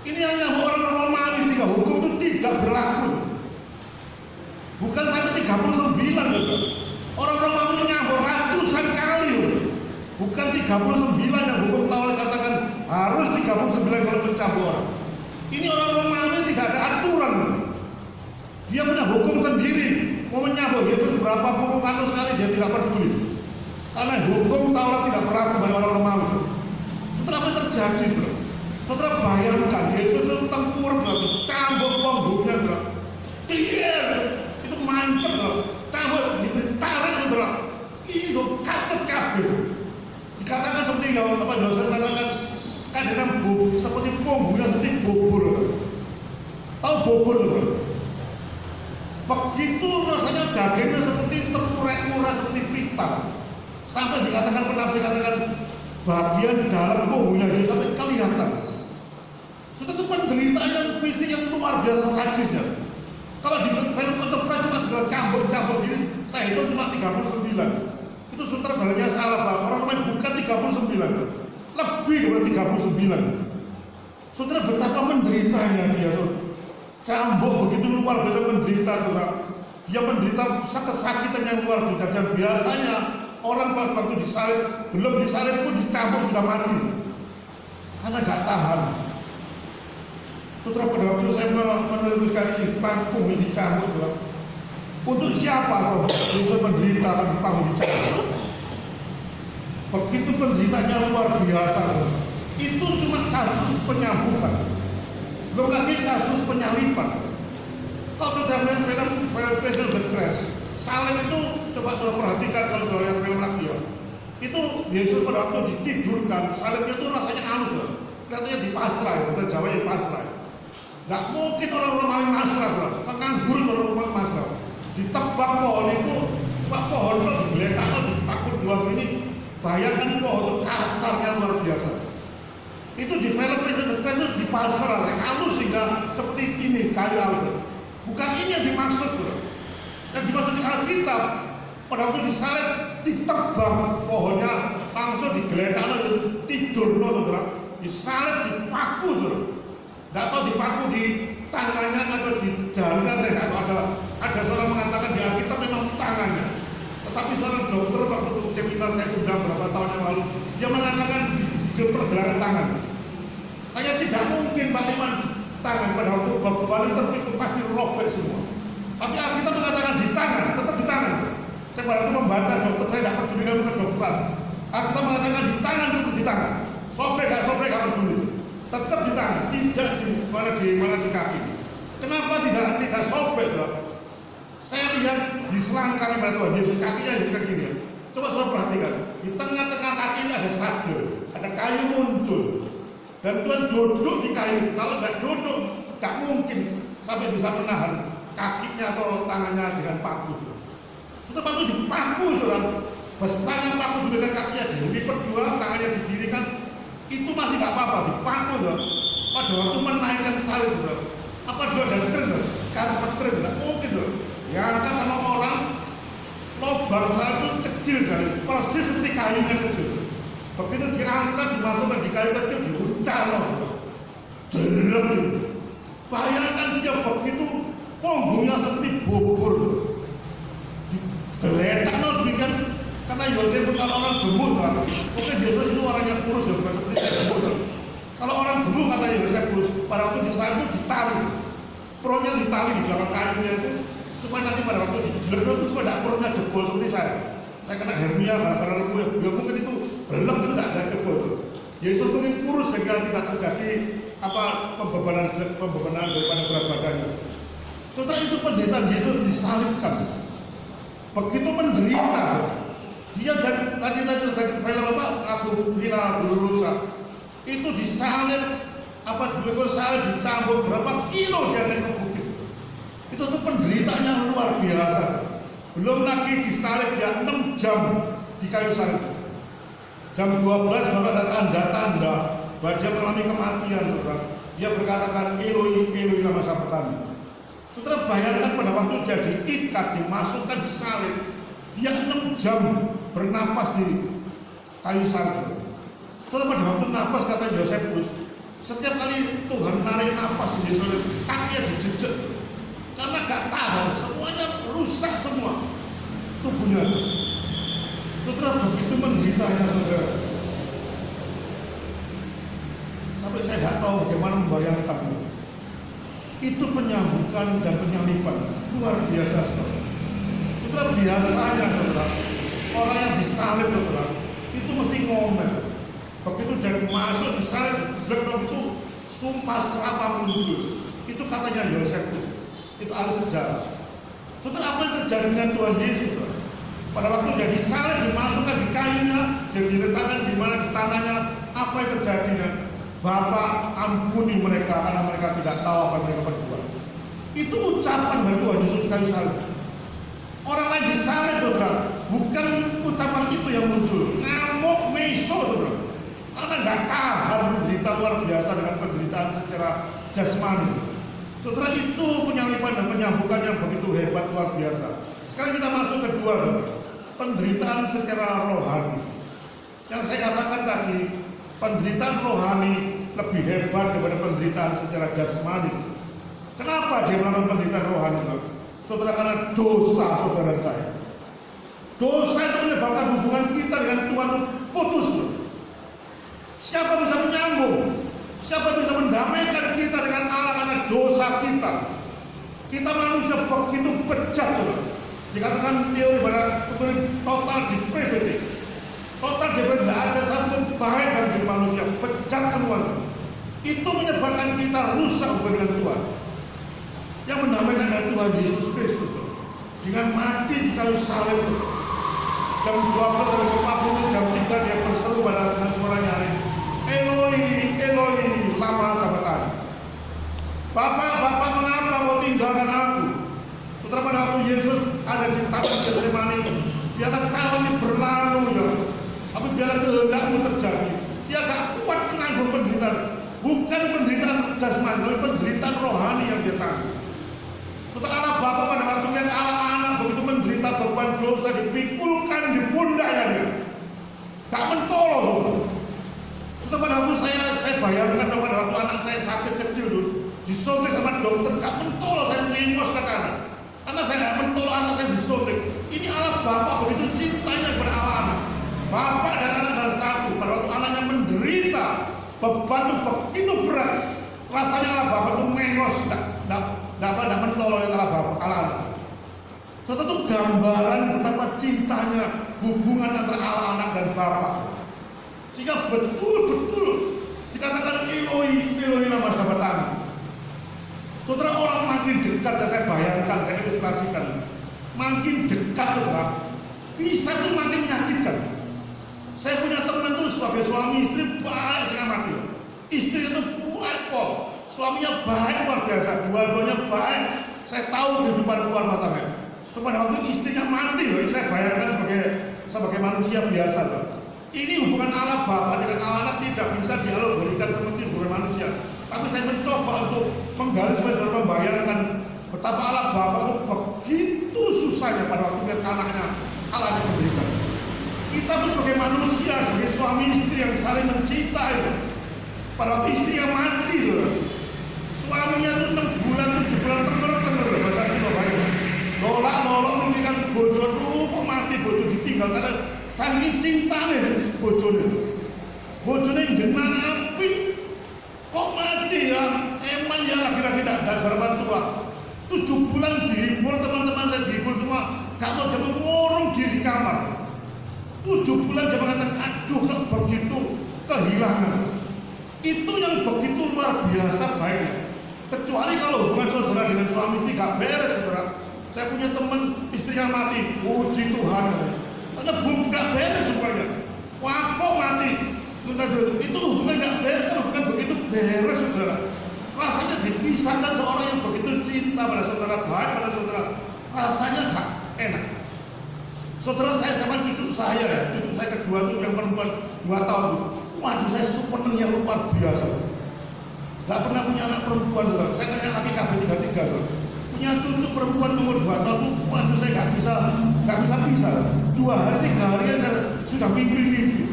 Ini yang nyambuk orang Romawi, sehingga hukum itu tidak berlaku. Bukan sampai 39, saudara. Orang Romawi nyambuk ratusan kali. Bukan 39 yang hukum Taurat katakan harus 39 kalau mencambuk orang. Ini orang Romawi tidak ada aturan. Dia punya hukum sendiri. Mau menyambut Yesus berapa puluh ratus kali dia tidak peduli. Karena hukum Taurat tidak berlaku bagi orang Romawi. Setelah apa terjadi, saudara? Saudara bayangkan Yesus itu tempur, cambuk punggungnya, dia itu nancep loh, cambuk ditarik saudara. Ini loh katut kabel. Dikatakan seperti yang apa dosen katakan kadang seperti punggungnya seperti bubur. Tahu bubur saudara? Begitu rasanya dagingnya seperti terkurek-kurek seperti pita. Sampai dikatakan penafsir dikatakan bagian dalam punggungnya dia sampai kelihatan. Sudah itu penderitaan yang fisik yang luar biasa sadisnya. Kalau di film Enterprise cuma sudah campur-campur gini, saya itu cuma 39. Itu sutradaranya salah Pak, orang main bukan 39, lebih dari 39. Saudara betapa menderitanya dia, saudara. Cambuk begitu luar biasa menderita, saudara. Dia menderita kesakitan yang luar biasa. Dan biasanya orang waktu disalib, belum disalib pun dicambuk sudah mati, karena gak tahan. Saudara, pada waktu saya meneruskan ini, panggung ini dicambuk, saudara. Untuk siapa kok Yesus menderita dan ditanggung dicambuk? Begitu penderitanya luar biasa, saudara. Itu cuma kasus penyambukan, belum lagi kasus penyalipan. Kalau sudah main film Passion of the Christ, salib itu coba saudara perhatikan kalau saudara lihat film lagi ya. Itu Yesus pada waktu ditidurkan, salibnya itu rasanya halus loh. Katanya dipasrah, bahasa Jawa ya pasrah. Nggak mungkin orang-orang maling masrah, penganggur orang-orang masrah. Ditebak pohon itu, pohon itu digeletak, dipaku dua gini. Bayangkan pohon itu kasarnya luar biasa. Itu di film Passion of the Christ itu dipasrah, halus sehingga seperti ini kayu halus. Bukan ini yang dimaksud, bro. Yang dimaksud di Alkitab pada waktu disalib ditebang pohonnya langsung digeletak tidur, saudara. Disalib dipaku, saudara. Nggak tahu dipaku di tangannya atau di jarinya, saya nggak tahu. Ada seorang mengatakan di Alkitab memang tangannya. Tetapi seorang dokter waktu seminar saya undang beberapa tahun yang lalu, dia mengatakan di pergelangan tangan. Hanya tidak mungkin Pak Iman tangan pada waktu beban terpikul pasti robek semua. Tapi Alkitab mengatakan di tangan, tetap di tangan. Saya pada waktu membantah dokter, saya tidak peduli kamu kedokteran. Alkitab mengatakan di tangan, tetap di tangan. Sobek gak peduli. Tetap di tangan, tidak di mana di kaki. Kenapa tidak sobek, bro? Saya lihat di selangkang pada Tuhan Yesus, kakinya Yesus kayak gini ya. Coba saudara perhatikan, di tengah-tengah kaki ini ada sabda, ada kayu muncul. Dan Tuhan duduk di kayu. Kalau nggak duduk, nggak mungkin sampai bisa menahan kakinya atau tangannya dengan paku. Setelah paku dipaku, saudara, besarnya paku dengan kakinya dilipat dua, tangannya didirikan, itu masih nggak apa-apa, dipaku, saudara. Pada waktu menaikkan salib, saudara, apa dua dan keren, karena keren, nggak mungkin, saudara. Yang angkat sama orang, lubang salib itu kecil sekali, persis seperti kayunya kecil. Begitu diangkat, dimasukkan di kayu kecil, diuncang, derep. Bayangkan dia begitu, punggungnya seperti bubur, digeletak, demikian. Karena Yosef bukan orang gemuk, mungkin Yosef itu orang yang kurus, ya, bukan seperti saya gemuk. Kalau orang gemuk kata Yosef kurus, pada waktu disalib itu ditali, perutnya ditali di belakang kayunya itu, supaya nanti pada waktu dijelek itu supaya tidak perutnya jebol seperti saya. Saya kena hernia karena lembu ya, mungkin itu belum itu tidak ada jebol. Yesus mungkin kurus sehingga tidak terjadi pembebanan daripada berat badannya. Setelah itu penderitaan Yesus disalibkan, begitu menderita. Dia dan tadi film apa? Aku Villa Dolorosa itu disalib, salib dicambuk berapa kilo dia naik ke bukit. Itu tuh penderitaan yang luar biasa. Belum lagi disalib dia 6 jam di kayu salib. Jam 12 baru ada tanda-tanda bahwa dia mengalami kematian, saudara. Dia berkatakan Eloi, Eloi lama sabachthani. Saudara bayangkan pada waktu dia diikat, dimasukkan di salib, dia 6 jam bernapas di kayu salib. Saudara pada waktu napas kata Yosefus, setiap kali Tuhan narik napas di salib, kakinya dijejek. Karena gak tahan, semuanya rusak semua tubuhnya. Saudara begitu menderitanya, saudara. Sampai saya gak tahu bagaimana membayangkannya. Itu penyambukan dan penyalipan luar biasa, saudara. Saudara biasanya, saudara, orang yang disalib, saudara, itu mesti ngomel. Begitu dia masuk disalib, zerok itu sumpah serapah muncul. Itu katanya Yosefus. Itu ahli sejarah. Saudara, apa yang terjadi dengan Tuhan Yesus? Saudara? Pada waktu jadi salib, dimasukkan di kayunya, jadi diletakkan di mana di tanahnya, apa yang terjadi dengan Bapa, ampuni mereka karena mereka tidak tahu apa yang mereka berbuat. Itu ucapan dari Tuhan Yesus di kayu salib. Orang lain disalib, saudara, bukan ucapan itu yang muncul. Ngamuk, meso, saudara. Karena nggak tahan menderita luar biasa dengan penderitaan secara jasmani. Saudara, itu penyaliban dan penyambukan yang begitu hebat luar biasa. Sekarang kita masuk kedua, saudara. Penderitaan secara rohani. Yang saya katakan tadi, penderitaan rohani lebih hebat daripada penderitaan secara jasmani. Kenapa dia melakukan penderitaan rohani? Saudara, karena dosa saudara saya. Dosa itu menyebabkan hubungan kita dengan Tuhan putus. Siapa bisa menyambung? Siapa bisa mendamaikan kita dengan Allah karena dosa kita? Kita manusia begitu bejat, saudara. Dikatakan teori pada total depravity. Total depravity, tidak ada satu baik dalam diri manusia, bejat semua. Itu menyebabkan kita rusak hubungan dengan Tuhan. Yang mendamaikan dengan Tuhan Yesus Kristus, dengan mati di kayu salib. Jam 12 sampai 40, jam 3 dia berseru dengan suara nyaring, Eloi, Eloi, lama sabachthani. Bapak, mengapa kau tinggalkan aku? Saudara, pada waktu Yesus ada di taman Getsemani, biarlah cawan ini berlalu, ya. Tapi biarlah kehendakmu terjadi. Dia gak kuat menanggung penderitaan. Bukan penderitaan jasmani, tapi penderitaan rohani yang dia tanggung. Saudara, Allah Bapa pada waktu lihat Allah anak begitu menderita beban dosa dipikulkan di pundaknya dia. Gak mentolong, saudara. Saudara, pada waktu saya bayangkan pada waktu anak saya sakit kecil dulu, disuntik sama dokter, gak mentolong, saya nengos ke kanan. Karena saya gak mentolong anak saya disuntik. Ini Allah Bapa begitu cintanya kepada Allah anak. Bapak dan anak adalah satu. Pada waktu anaknya menderita, beban itu begitu berat, rasanya Allah Bapa itu nengos, tidak mentolong Allah Bapa, Allah anak. Saudara, itu gambaran betapa cintanya hubungan antara Allah anak dan Bapa. Sehingga betul-betul dikatakan Eloi, Eloi lama sabachthani. Saudara, orang makin dekat, saya bayangkan, saya ilustrasikan, makin dekat, saudara, bisa itu makin menyakitkan. Saya punya teman tuh sebagai suami istri baik setengah mati. Istri itu baik kok, suaminya baik luar biasa, dua-duanya baik. Saya tahu kehidupan luar matanya. Pada waktu istrinya mati, loh, saya bayangkan sebagai manusia biasa, loh. Ini hubungan Allah Bapa dengan Allah anak tidak bisa dialogorikan seperti hubungan manusia. Tapi saya mencoba untuk menggali supaya saudara membayangkan betapa Allah Bapa itu begitu susahnya pada waktu lihat anaknya menderita. Kita pun sebagai manusia, sebagai suami istri yang saling mencintai. Pada waktu istrinya mati, loh. Suaminya itu 6 bulan, 7 bulan tenger-tenger, bahasa Surabaya. Nolak-nolak memikirkan bojo tuh kok mati, bojo ditinggal karena saking cintanya dengan bojone. Bojone dengan api kok mati ya, emang ya laki-laki tidak ada harapan tua. 7 bulan dihibur, teman-teman saya dihibur semua, gak mau jangan ngurung diri kamar. 7 bulan dia mengatakan, aduh kok begitu kehilangan. Itu yang begitu luar biasa baiknya. Kecuali kalau hubungan saudara dengan suami tidak beres, saudara. Saya punya teman istrinya mati, puji Tuhan. Karena nggak beres semuanya. Wapok mati. Itu hubungan nggak beres, kalau bukan begitu beres, saudara. Rasanya dipisahkan seorang yang begitu cinta pada saudara, baik pada saudara. Rasanya nggak enak. Saudara, saya sama cucu saya kedua itu yang perempuan 2 tahun itu. Waduh, saya seneng yang luar biasa. Gak pernah punya anak perempuan, saudara. Saya kan laki KB 33, saudara. Punya cucu perempuan umur 2 tahun itu, waduh, saya gak bisa. 2 hari 3 hari saya sudah mimpi.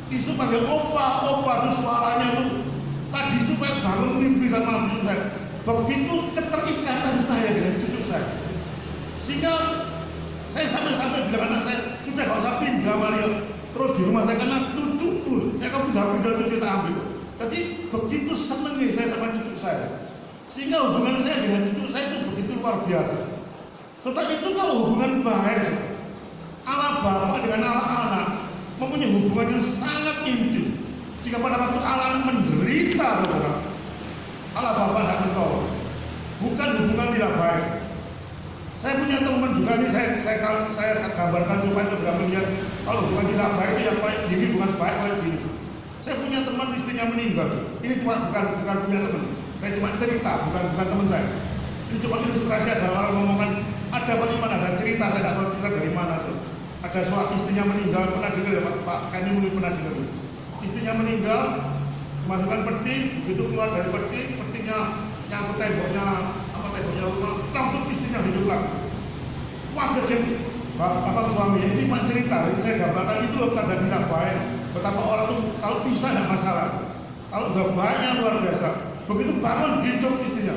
Isu panggil opa tuh suaranya tuh. Tadi supaya bangun mimpi sama cucu saya. Begitu keterikatan saya dengan cucu saya. Sehingga saya sampai bilang anak saya, sudah gak usah pindah Mario. Terus di rumah saya karena cucuku, kamu pindah cucu tak ambil. Jadi begitu senangnya saya sama cucu saya. Sehingga hubungan saya dengan cucu saya itu begitu luar biasa. Setelah itu kalau hubungan baik, Allah Bapa dengan Allah anak mempunyai hubungan yang sangat intim. Jika pada waktu Allah menderita, saudara, Allah Bapa tidak menolong. Bukan hubungan tidak baik. Saya punya teman juga nih, saya gambarkan supaya saudara melihat kalau bukan tidak baik itu yang baik gini, bukan baik kayak gini. Saya punya teman istrinya meninggal. Ini cuma bukan punya teman. Saya cuma cerita, bukan teman saya. Ini cuma ilustrasi, ada orang ngomongkan ada bagaimana, ada cerita, saya tidak tahu cerita dari mana tuh. Ada suatu istrinya meninggal, pernah dengar ya Pak Kani mungkin pernah dengar. Istrinya meninggal, masukkan peti, begitu keluar dari peti, petinya nyangkut temboknya rumah, langsung istrinya hidup lagi. Wajar sih, bapak suaminya ini cuma cerita, jadi saya gambarkan itu loh tanda tidak baik. Betapa orang tuh kalau bisa tidak masalah, kalau udah banyak luar biasa. Begitu bangun hidup istrinya.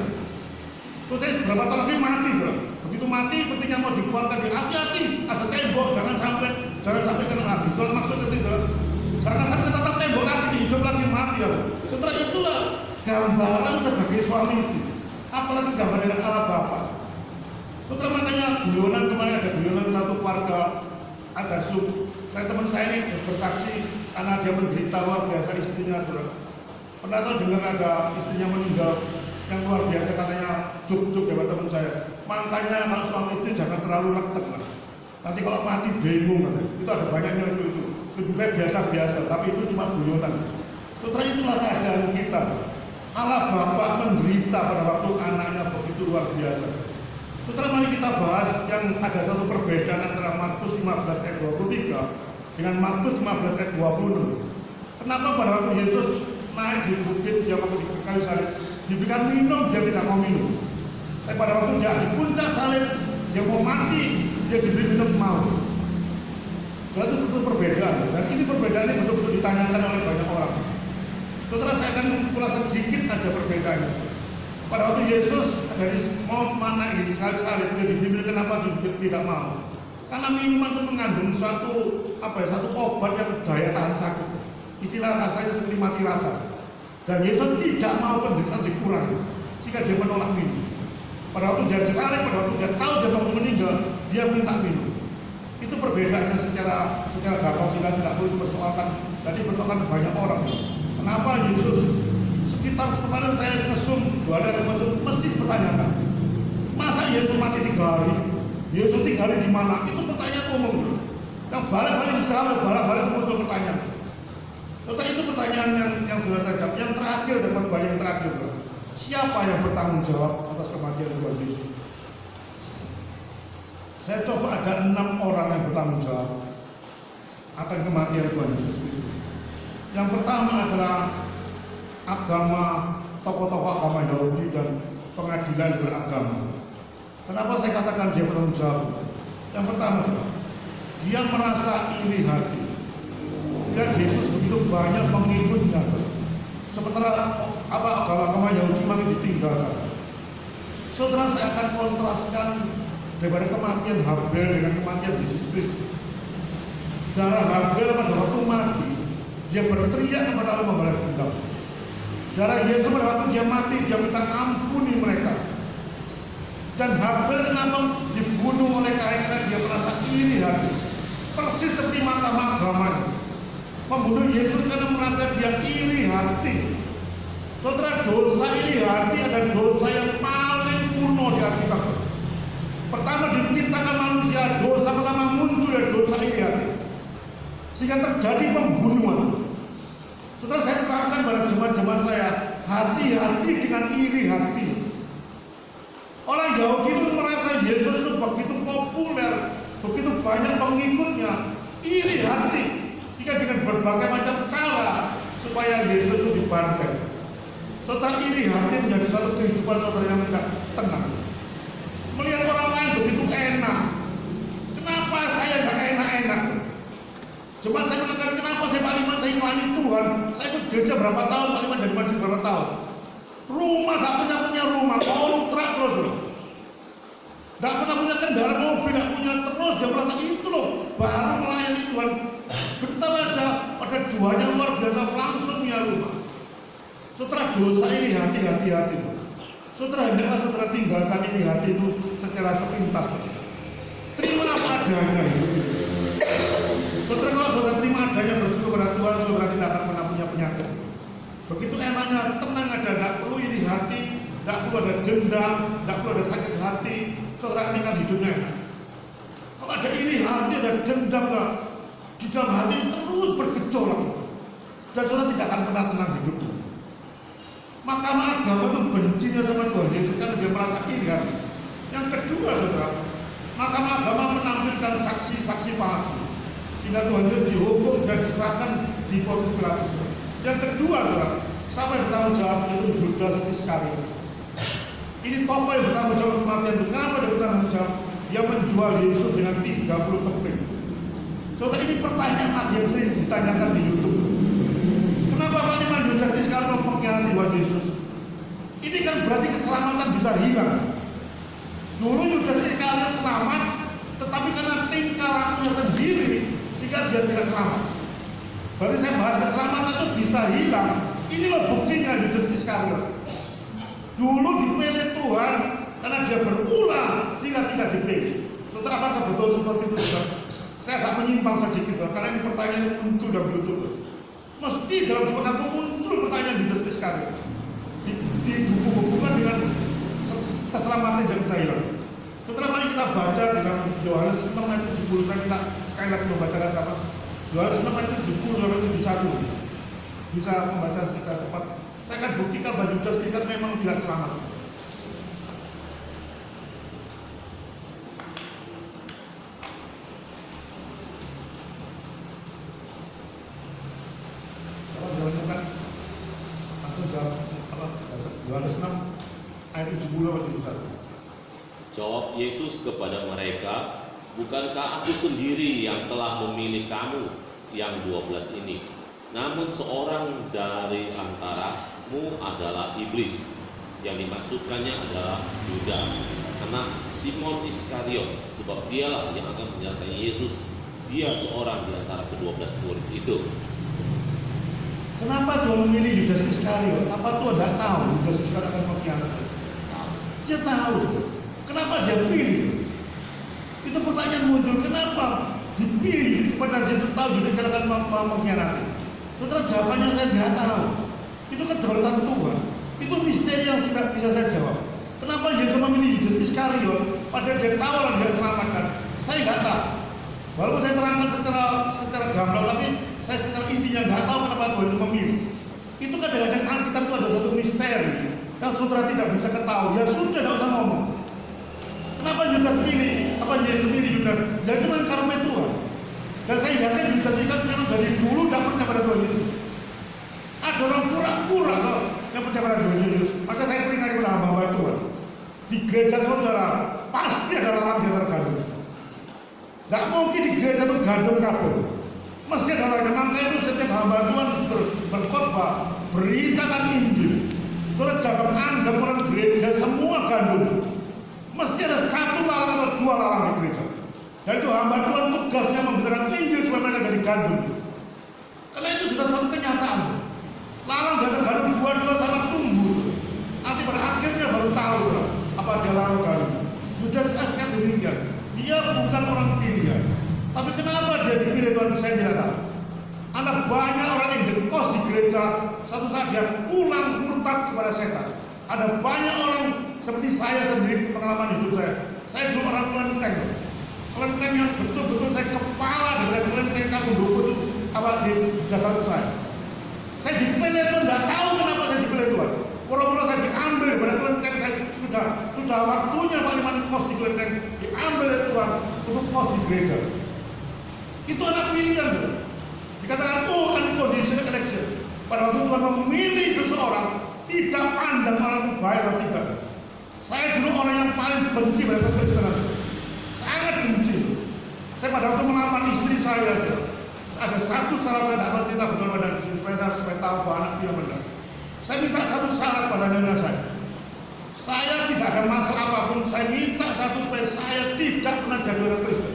Terus saya berapa tahun lagi mati, bro. Begitu mati, petinya mau dikeluarkan, dia hati-hati, ada tembok, jangan sampai kena mati. Soal maksud itu, jangan sampai tetap tembok lagi, hidup lagi mati ya. Setelah itulah gambaran sebagai suami istri. Apalagi gambar dengan Allah Bapa. Setelah makanya guyonan kemarin ada guyonan satu keluarga ada saya teman saya ini bersaksi karena dia menderita luar biasa istrinya. Pernah tahu dengar ada istrinya meninggal yang luar biasa katanya juk ya teman saya. Makanya kalau suami istri jangan terlalu netek lah. Nanti kalau mati bingung kan. Itu ada banyaknya itu. Lebih baik biasa-biasa, tapi itu cuma guyonan. Setelah itulah keadaan kita. Allah Bapa menderita pada waktu anaknya begitu luar biasa. Setelah mari kita bahas yang ada satu perbedaan antara Markus 15 ayat 23 dengan Markus 15 ayat 20. Kenapa pada waktu Yesus naik di bukit dia waktu di kayu salib diberikan minum dia tidak mau minum. Tapi pada waktu dia di puncak salib dia mau mati dia diberi minum mau. Jadi itu perbedaan dan ini perbedaan yang betul-betul ditanyakan oleh banyak orang. Saudara, saya akan ulas sedikit aja perbedaannya. Pada waktu Yesus dari mau mana ini salib dia diberi, kenapa tidak mau? Karena minuman itu mengandung satu obat yang daya tahan sakit. Istilah rasanya seperti mati rasa. Dan Yesus tidak mau penderitaan dikurangi, sehingga dia menolak minum. Pada waktu dia salib, pada waktu dia tahu dia mau meninggal, dia minta minum. Itu perbedaannya secara gampang sehingga tidak perlu dipersoalkan. Jadi persoalkan banyak orang. Kenapa Yesus sekitar kemarin saya ngesum 2 hari mesum mesti dipertanyakan. Masa Yesus mati 3 hari? Yesus 3 hari di mana? Itu pertanyaan umum. Yang balik-balik dijawab, balik-balik muncul pertanyaan. Tetapi itu pertanyaan yang sudah saya jawab. Yang terakhir dan pertanyaan yang terakhir, siapa yang bertanggung jawab atas kematian Tuhan Yesus? Saya coba ada 6 orang yang bertanggung jawab akan kematian Tuhan Yesus Kristus. Yang pertama adalah tokoh-tokoh agama Yahudi dan pengadilan beragama. Kenapa saya katakan dia bertanggung jawab? Yang pertama, dia merasa iri hati. Dan Yesus begitu banyak pengikutnya. Sementara agama Yahudi makin ditinggalkan. Saudara, saya akan kontraskan daripada kematian Habel dengan kematian Yesus Kristus. Darah Habel pada waktu mati, dia berteriak kepada Allah membalas dendam. Darah Yesus pada waktu dia mati, dia minta ampuni mereka. Dan Habel kenapa dibunuh oleh Kain karena dia merasa iri hati. Persis seperti Mahkamah Agama. Membunuh Yesus karena merasa dia iri hati. Saudara, dosa iri hati adalah dosa yang paling kuno di Alkitab. Pertama diciptakan manusia, dosa pertama muncul dari dosa iri hati. Sehingga terjadi pembunuhan. Setelah saya terangkan pada jemaat-jemaat saya, hati-hati dengan iri hati. Orang Yahudi itu merasa Yesus itu begitu populer, begitu banyak pengikutnya, iri hati. Sehingga dengan berbagai macam cara supaya Yesus itu dibantai. Setelah iri hati menjadi satu kehidupan saudara yang tidak tenang. Melihat orang lain begitu enak, kenapa saya nggak enak-enak? Cuma saya mengatakan kenapa saya Pak Liman saya melayani Tuhan. Saya ikut gereja berapa tahun, Pak Liman jadi masjid berapa tahun. Rumah gak punya rumah, kontrak terus loh. Gak pernah punya kendaraan mobil, gak punya terus dia merasa itu loh. Baru melayani Tuhan. Bentar aja pada juanya luar biasa langsung punya rumah. Setelah dosa ini hati-hati. Saudara hendaklah saudara tinggalkan ini hati itu secara sepintas. Terima apa adanya itu. Saudara kalau saudara terima adanya bersyukur pada Tuhan, saudara tidak akan pernah punya penyakit. Begitu enaknya, tenang aja, tidak perlu iri hati, tidak perlu ada dendam, tidak perlu ada sakit hati. saudara ini kan hidupnya enak. Kalau ada iri hati, ada dendam di dalam hati terus bergejolak, dan saudara tidak akan pernah tenang hidup itu. Mahkamah Agama itu bencinya sama Tuhan Yesus karena dia merasa iri hati. Yang kedua, saudara, Mahkamah Agama menampilkan saksi-saksi palsu, sehingga Tuhan Yesus dihukum dan diserahkan di Pontius Pilatus. Yang kedua, saudara, siapa yang bertanggung jawab itu Yudas Iskariot. Ini tokoh yang bertanggung jawab kematian itu. Kenapa dia bertanggung jawab? Dia menjual Yesus dengan 30 keping. Saudara, ini pertanyaan lagi yang sering ditanyakan di YouTube. Kenapa Pak Iman Yudas Iskariot mengkhianati Tuhan Yesus? Ini kan berarti keselamatan bisa hilang. Dulu Yudas Iskariot selamat, tetapi karena tingkah lakunya sendiri sehingga dia tidak selamat. Berarti saya bahas keselamatan itu bisa hilang. Ini loh buktinya Yudas Iskariot. Dulu dipilih Tuhan karena dia berulah sehingga tidak dipilih. Saudara, apakah betul seperti itu, saudara? Saya agak menyimpang sedikit, saudara, karena ini pertanyaan yang muncul dalam YouTube. Mesti dalam jiwa aku muncul pertanyaan Yudas Iskariot. Dihubungkan dengan keselamatan yang bisa hilang. Setelah mari kita baca dalam Yohanes 6 ayat 70, kita sekali lagi membacakan sama Yohanes 6 ayat 70 sampai 71. Bisa membaca secara cepat. Saya akan buktikan bahwa Yudas Iskariot memang tidak selamat. Kalau dilakukan langsung jawab Yohanes 6 ayat 70 sampai 71. Jawab Yesus kepada mereka, bukankah aku sendiri yang telah memilih kamu yang 12 ini? Namun seorang dari antaramu adalah iblis. Yang dimaksudkannya adalah Yudas, anak Simon Iskariot, sebab dialah yang akan menyertai Yesus. Dia seorang di antara ke-12 murid itu. Kenapa Tuhan memilih Yudas Iskariot? Apa Tuhan tidak tahu Yudas Iskariot akan mengkhianati? Dia tahu. Kenapa dia pilih? Itu pertanyaan muncul. Kenapa dipilih kepada Yesus tahu Yudas Iskariot akan mengkhianati? Saudara, jawabannya saya tidak tahu. Itu kedaulatan Tuhan. Itu misteri yang tidak bisa saya jawab. Kenapa Yesus memilih Yudas Iskariot padahal dia tahu orang dia selamatkan? Saya nggak tahu. Walaupun saya terangkan secara gamblang, tapi saya secara intinya nggak tahu kenapa Tuhan Yesus memilih. Itu kadang-kadang Alkitab itu ada satu misteri yang saudara tidak bisa ketahui. Ya sudah, tidak usah ngomong. Kenapa Yudas pilih? Apa Yesus pilih Yudas? Jadi itu kan karena Tuhan. Dan saya yakin Yudas Iskariot memang dari dulu tidak percaya pada Tuhan Yesus. Ada orang pura-pura loh yang percaya pada Tuhan Yesus. Maka saya peringatkan kepada hamba-hamba Tuhan. Di gereja saudara pasti ada orang yang tergandung. Tidak mungkin di gereja itu gandum kabel. Mesti ada orang yang maka itu setiap hamba Tuhan berkhotbah, beritakan Injil. Saudara, jangan anggap orang gereja semua gandum. Mesti ada satu lalang atau dua lalang di gereja. Dan itu hamba Tuhan tugasnya memberitakan Injil supaya mereka jadi gandum. Karena itu sudah satu kenyataan. Lalang dan gandum dua-dua sama tumbuh. Nanti pada akhirnya baru tahu apa dia lalang gandum. Yudas Iskariot demikian. Dia bukan orang pilihan. Tapi kenapa dia dipilih Tuhan, saya tidak tahu. Ada banyak orang yang dekos di gereja, satu saat dia pulang murtad kepada setan. Ada banyak orang seperti saya sendiri, pengalaman hidup saya. Saya dulu orang kelenteng. Kelenteng yang betul-betul saya kepala dari kelenteng kampung Dopo itu apa di Jakarta saya. Saya dipilih Tuhan, tidak tahu kenapa saya dipilih Tuhan. Walaupun saya diambil pada kelenteng, saya sudah waktunya Pak Iman kos di kelenteng, diambil oleh Tuhan untuk kos di gereja. Itu anak pilihan tuh. Dikatakan unconditional election. Pada waktu Tuhan memilih seseorang, tidak pandang orang itu baik atau tidak. Saya dulu orang yang paling benci pada Kristen, sangat benci. Saya pada waktu melamar istri saya, ada satu syarat saya dapat cerita betul pada supaya tahu bahwa anak dia benar. Saya minta satu syarat pada nenek saya. Saya tidak ada masalah apapun. Saya minta satu supaya saya tidak pernah jadi orang Kristen.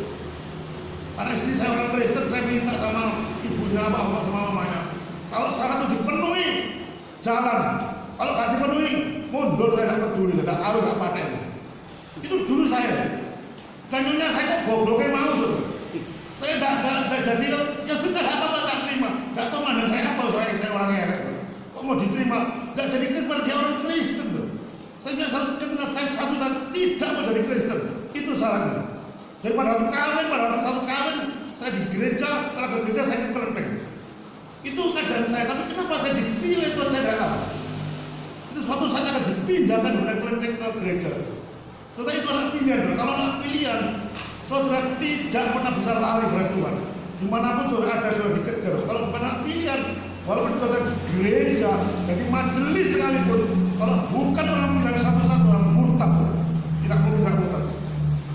Karena istri saya orang Kristen, saya minta sama ibunya sama mamanya. Kalau syarat itu dipenuhi, jalan. Kalau nggak dipenuhi, mundur, saya tidak peduli, tidak taruh, tidak paten. Itu dulu saya. Dan nyonya saya kok gobloknya mau tuh. Saya tidak jadi, ya sudah nggak apa-apa, tak terima. Nggak tahu mana saya apa, saya orangnya. Kok mau diterima? Nggak jadi Kristen, dia orang Kristen tuh. Saya ketika saya satu saat tidak menjadi Kristen, itu salahnya. Dan pada waktu satu kawin, saya di gereja, setelah ke gereja saya kelenteng. Itu keadaan saya, tapi kenapa saya dipilih itu saya tidak tahu. Itu suatu saat akan dipindahkan dari kelenteng ke gereja. Saudara, itu adalah pilihan. Kalau anak pilihan, saudara tidak pernah bisa lari dari Tuhan. Dimanapun saudara ada, saudara dikejar. Kalau bukan anak pilihan, walaupun saudara di gereja, jadi majelis sekalipun, kalau bukan orang pilihan satu-satu orang murtad, tidak murtad.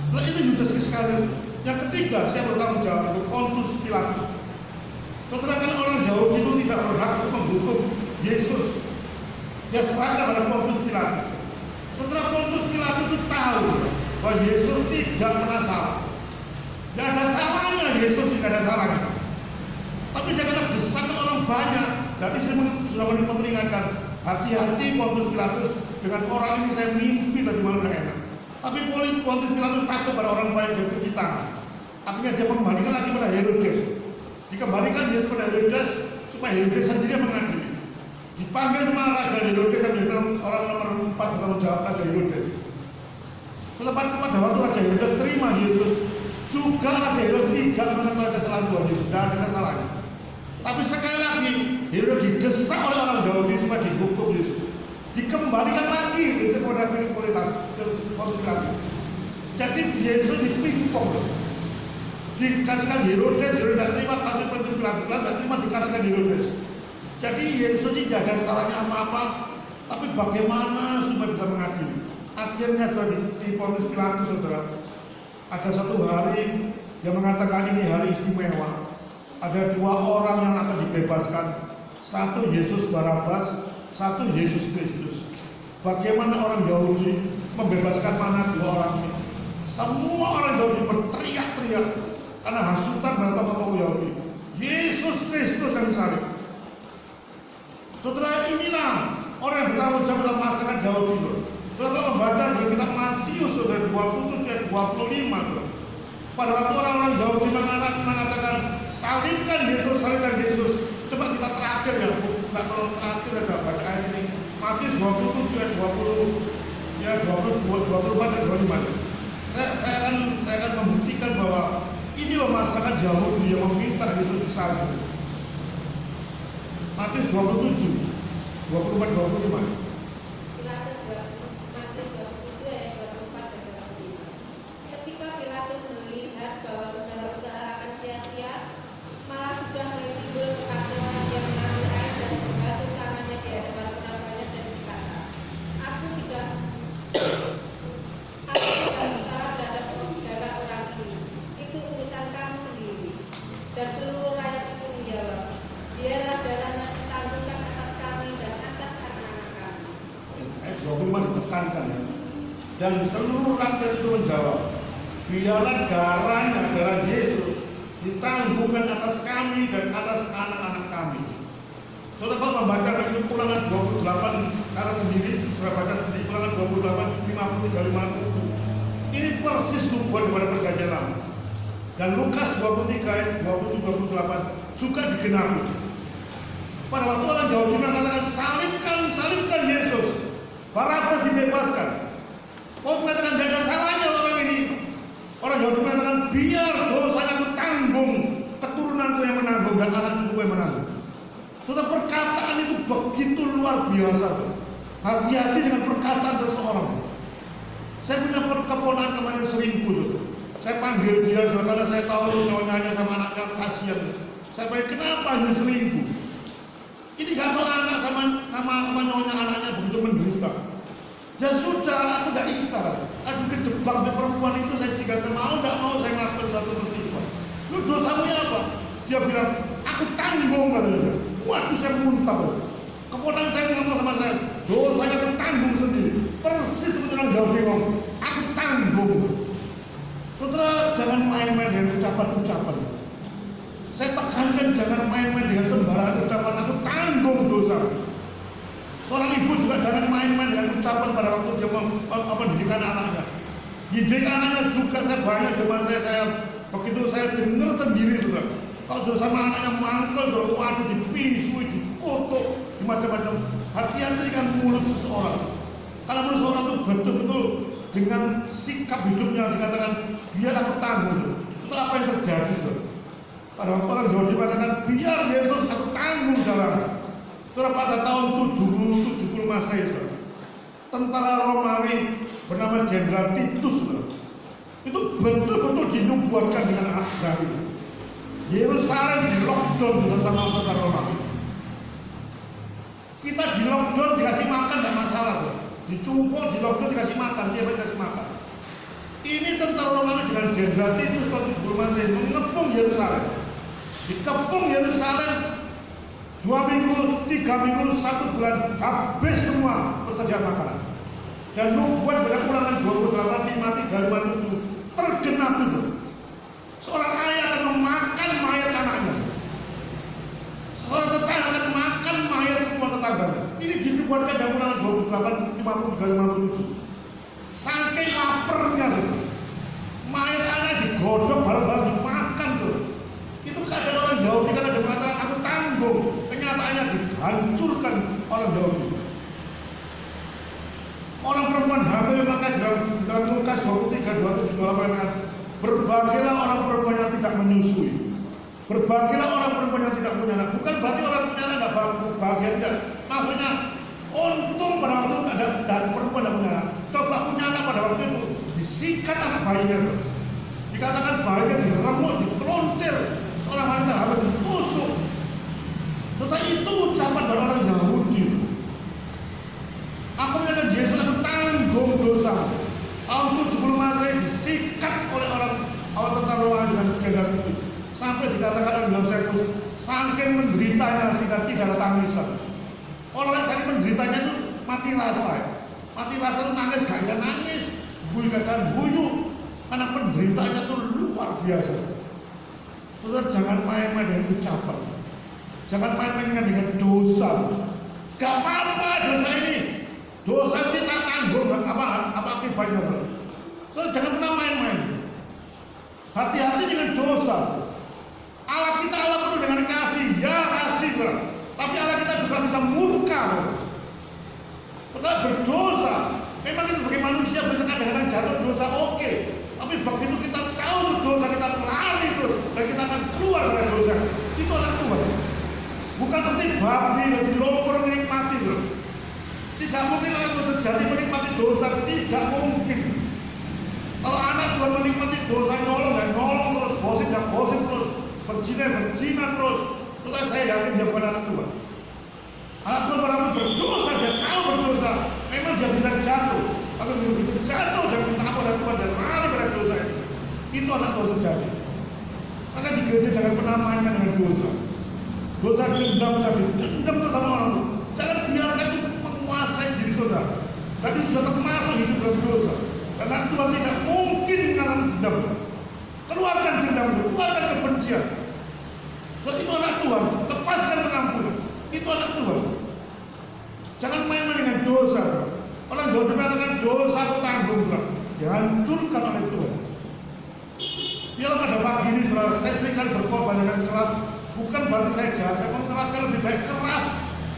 Setelah itu Yudas Iskariot. Yang ketiga, saya bertanggung jawab itu Pontius Pilatus. Saudara, kan orang Yahudi itu tidak berhak untuk menghukum Yesus. Dia serahkan pada Pontius Pilatus. Saudara, Pontius Pilatus itu tahu bahwa Yesus tidak pernah salah. Tidak ada salahnya Yesus, tidak ada salahnya. Tapi janganlah desakan orang banyak. Jadi saya sudah memperingatkan, hati-hati Pontius Pilatus, dengan orang ini saya mimpi tadi malam tidak enak. Tapi Pontius Pilatus takut pada orang baik dan cuci tangan. Akhirnya dia mengembalikan lagi pada Herodes. Dikembalikan Yesus pada Herodes supaya Herodes sendiri mengadili. Dipanggil sama Raja Herodes dan menjadi orang nomor 4 bertanggung jawab Raja Herodes. Selepas pada waktu Raja Herodes terima Yesus, juga Raja Herodes tidak mengetahui kesalahan Tuhan Yesus, tidak ada kesalahan. Tapi sekali lagi Herodes didesak oleh orang Yahudi supaya dihukum Yesus. Dikembalikan lagi kepada Pontius Pilatus. Jadi Yesus dipingpong. Dikasihkan Herodes tidak terima, kasih Pontius Pilatus, tidak terima, dikasihkan Herodes. Jadi Yesus tidak ada salahnya apa-apa, tapi bagaimana supaya bisa mengadili? Akhirnya sudah di Pontius Pilatus, saudara. Ada satu hari yang mengatakan ini hari istimewa. Ada 2 orang yang akan dibebaskan. Satu Yesus Barabas, satu Yesus Kristus. Bagaimana orang Yahudi membebaskan mana 2 orang ini? Semua orang Yahudi berteriak-teriak karena hasutan pada tokoh-tokoh Yahudi. Yesus Kristus yang disalib. Saudara, inilah orang yang bertanggung jawab dalam masyarakat Yahudi. Saudara membaca di kitab Matius sudah 27 ayat 25. Saudara. Pada waktu orang-orang Yahudi mengatakan salibkan Yesus, salibkan Yesus. Coba kita terakhir ya, tidak terlalu terakhir ada baca ayat ini. Matius 27 ayat 20, ya 24 dan 25. Saya akan membuktikan bahwa ini loh masyarakat Yahudi yang meminta Yesus disalib. Matius 27, 24, 25. Ketika Pilatus melihat bahwa segala usaha akan sia-sia, malah sudah mulai timbul kekacauan yang mengambil air dan membasuh tangannya di hadapan penaganya dan berkata, Aku tidak bersalah terhadap darah orang ini. Itu urusan kamu sendiri. Dan seluruh rakyat itu menjawab, biarlah darahnya ditanggungan atas kami dan atas anak-anak kami. Ayat 25 ditekankan ya. Dan seluruh rakyat itu menjawab, biarlah darah Yesus ditanggungkan atas kami dan atas anak-anak kami. Saudara kalau membaca itu Ulangan 28 karena sendiri, sudah baca sendiri Ulangan 28, 53, 50. Ini persis tujuan daripada perjanjian lama. Dan Lukas 23 ayat 27, 28 juga digenapi. Pada waktu orang Yahudi mengatakan salibkan Yesus, Barabas dibebaskan. Oh mengatakan tidak ada salahnya orang ini. Orang Yahudi mengatakan biar dosanya itu tanggung, keturunanku yang menanggung dan anak cucuku yang menanggung. Sudah perkataan itu begitu luar biasa. Hati-hati dengan perkataan seseorang. Saya punya keponakan kemarin selingkuh. Saya panggil dia karena saya tahu nyonyanya sama anaknya kasihan. Saya panggil, kenapa dia selingkuh? Ini gak tahu anak sama nyonya anaknya begitu menderita. Ya sudah, aku gak isar. Aku kejebak di perempuan itu, saya jika saya mau, gak mau saya ngelakuin satu pertimbang. Lu dosamu apa? Dia bilang, aku tanggung katanya. Waduh, saya muntah. Kemudian saya ngomong sama saya, dosanya aku tanggung sendiri. Persis seperti orang Yahudi ngomong, aku tanggung. Saudara, jangan main-main dengan ucapan-ucapan. Saya tekankan jangan main-main dengan sembarangan ucapan, aku tanggung dosa. Seorang ibu juga jangan main-main dengan ucapan pada waktu dia mendidik anaknya. Didik anaknya juga saya banyak coba saya begitu saya dengar sendiri sudah. Kalau sudah sama anaknya mangkel, sudah waduh dipisui, dikutuk, macam-macam. Hati-hati dengan mulut seseorang. Kalau menurut seorang itu betul-betul dengan sikap hidupnya dikatakan biar aku tanggung. Itu apa yang terjadi? Pada waktu orang Yahudi mengatakan biar Yesus aku tanggung dalam. Saudara, pada tahun 70 Masehi, tentara Romawi bernama Jenderal Titus, itu betul-betul dinubuatkan dengan David. Yerusalem di lockdown bersama tentara Romawi. Kita di lockdown dikasih makan tidak masalah, dicumpuk di lockdown dikasih makan, dia dikasih makan. Ini tentara Romawi dengan Jenderal Titus tahun 70 Masehi mengepung Yerusalem. Dikepung Yerusalem 2 minggu, 3 minggu, 1 bulan habis semua persediaan makanan. Dan nubuat pada Ulangan 28, 5, 3, 5, 7 tergenap itu. Seorang ayah akan memakan mayat anaknya. Seorang tetangga akan makan mayat semua tetangganya. Ini dinubuatkan dalam Ulangan 28, 53, 57. Saking laparnya, mayat anak digodok bareng-bareng dimakan tuh. Itu keadaan orang Yahudi karena dia mengatakan aku tanggung. Kenyataannya dihancurkan orang Yahudi. Orang perempuan hamil maka dalam Lukas 23, 27, 28 berbahagialah orang perempuan yang tidak menyusui. Berbahagialah orang perempuan yang tidak punya anak. Bukan berarti orang punya anak tidak bahagia, tidak. Maksudnya untung pada waktu ada perempuan tidak punya anak. Coba punya anak pada waktu itu disikat anak bayinya. Dikatakan bayinya diremuk, dipelontir. Seorang wanita hamil ditusuk. Setelah itu ucapan dari orang Yahudi. Aku menyatakan Yesus akan tanggung dosa. Tahun 70 Masehi disikat oleh orang tentara Romawi dengan Jenderal Titus. Sampai dikatakan oleh Yosefus, saking menderitanya sehingga tidak ada tangisan. Orang yang saking menderitanya itu mati rasa. Mati rasa itu nangis, gak bisa nangis. Buyu gak bisa buyu. Karena penderitaannya itu luar biasa. Saudara, jangan main-main dengan ucapan. Jangan main-main dengan dosa. Gak apa-apa dosa ini. Dosa kita tanggung apa akibatnya. Saudara, jangan pernah main-main. Hati-hati dengan dosa. Allah kita Allah penuh dengan kasih. Ya kasih, saudara. Tapi Allah kita juga bisa murka. Saudara, berdosa. Memang kita sebagai manusia bisa kadang-kadang jatuh dosa, oke. Tapi begitu kita tahu dosa, kita lari terus dan kita akan keluar dari dosa. Itu anak Tuhan. Bukan seperti babi yang dilopor menikmati. Tidak mungkin anak Tuhan sejati menikmati dosa. Tidak mungkin. Kalau anak Tuhan menikmati dosa, nolong dan nolong terus, gosip dan gosip terus, berzina terus, terus saya yakin dia bukan anak Tuhan. Anak Tuhan pada waktu berdosa, dia tahu berdosa, memang dia bisa jatuh. Tapi begitu jatuh dan minta ampun dari Tuhan dan lari pada dosa itu anak Tuhan sejati. Maka di gereja jangan pernah main dengan dosa. Dosa dendam tadi, dendam itu sama orang. Jangan biarkan itu menguasai diri saudara. Tadi sudah termasuk hidup dalam dosa. Karena Tuhan tidak mungkin mengalami dendam. Keluarkan dendam itu, keluarkan kebencian. Sebab itu anak Tuhan, lepaskan pengampunan. Itu anak Tuhan. Jangan main-main dengan dosa. Orang Yahudi mengatakan dosa aku tanggung, dihancurkan oleh Tuhan. Biarlah pada pagi ini, saudara, saya sering kali berkorban dengan keras. Bukan berarti saya jahat, saya mengeraskan lebih baik keras.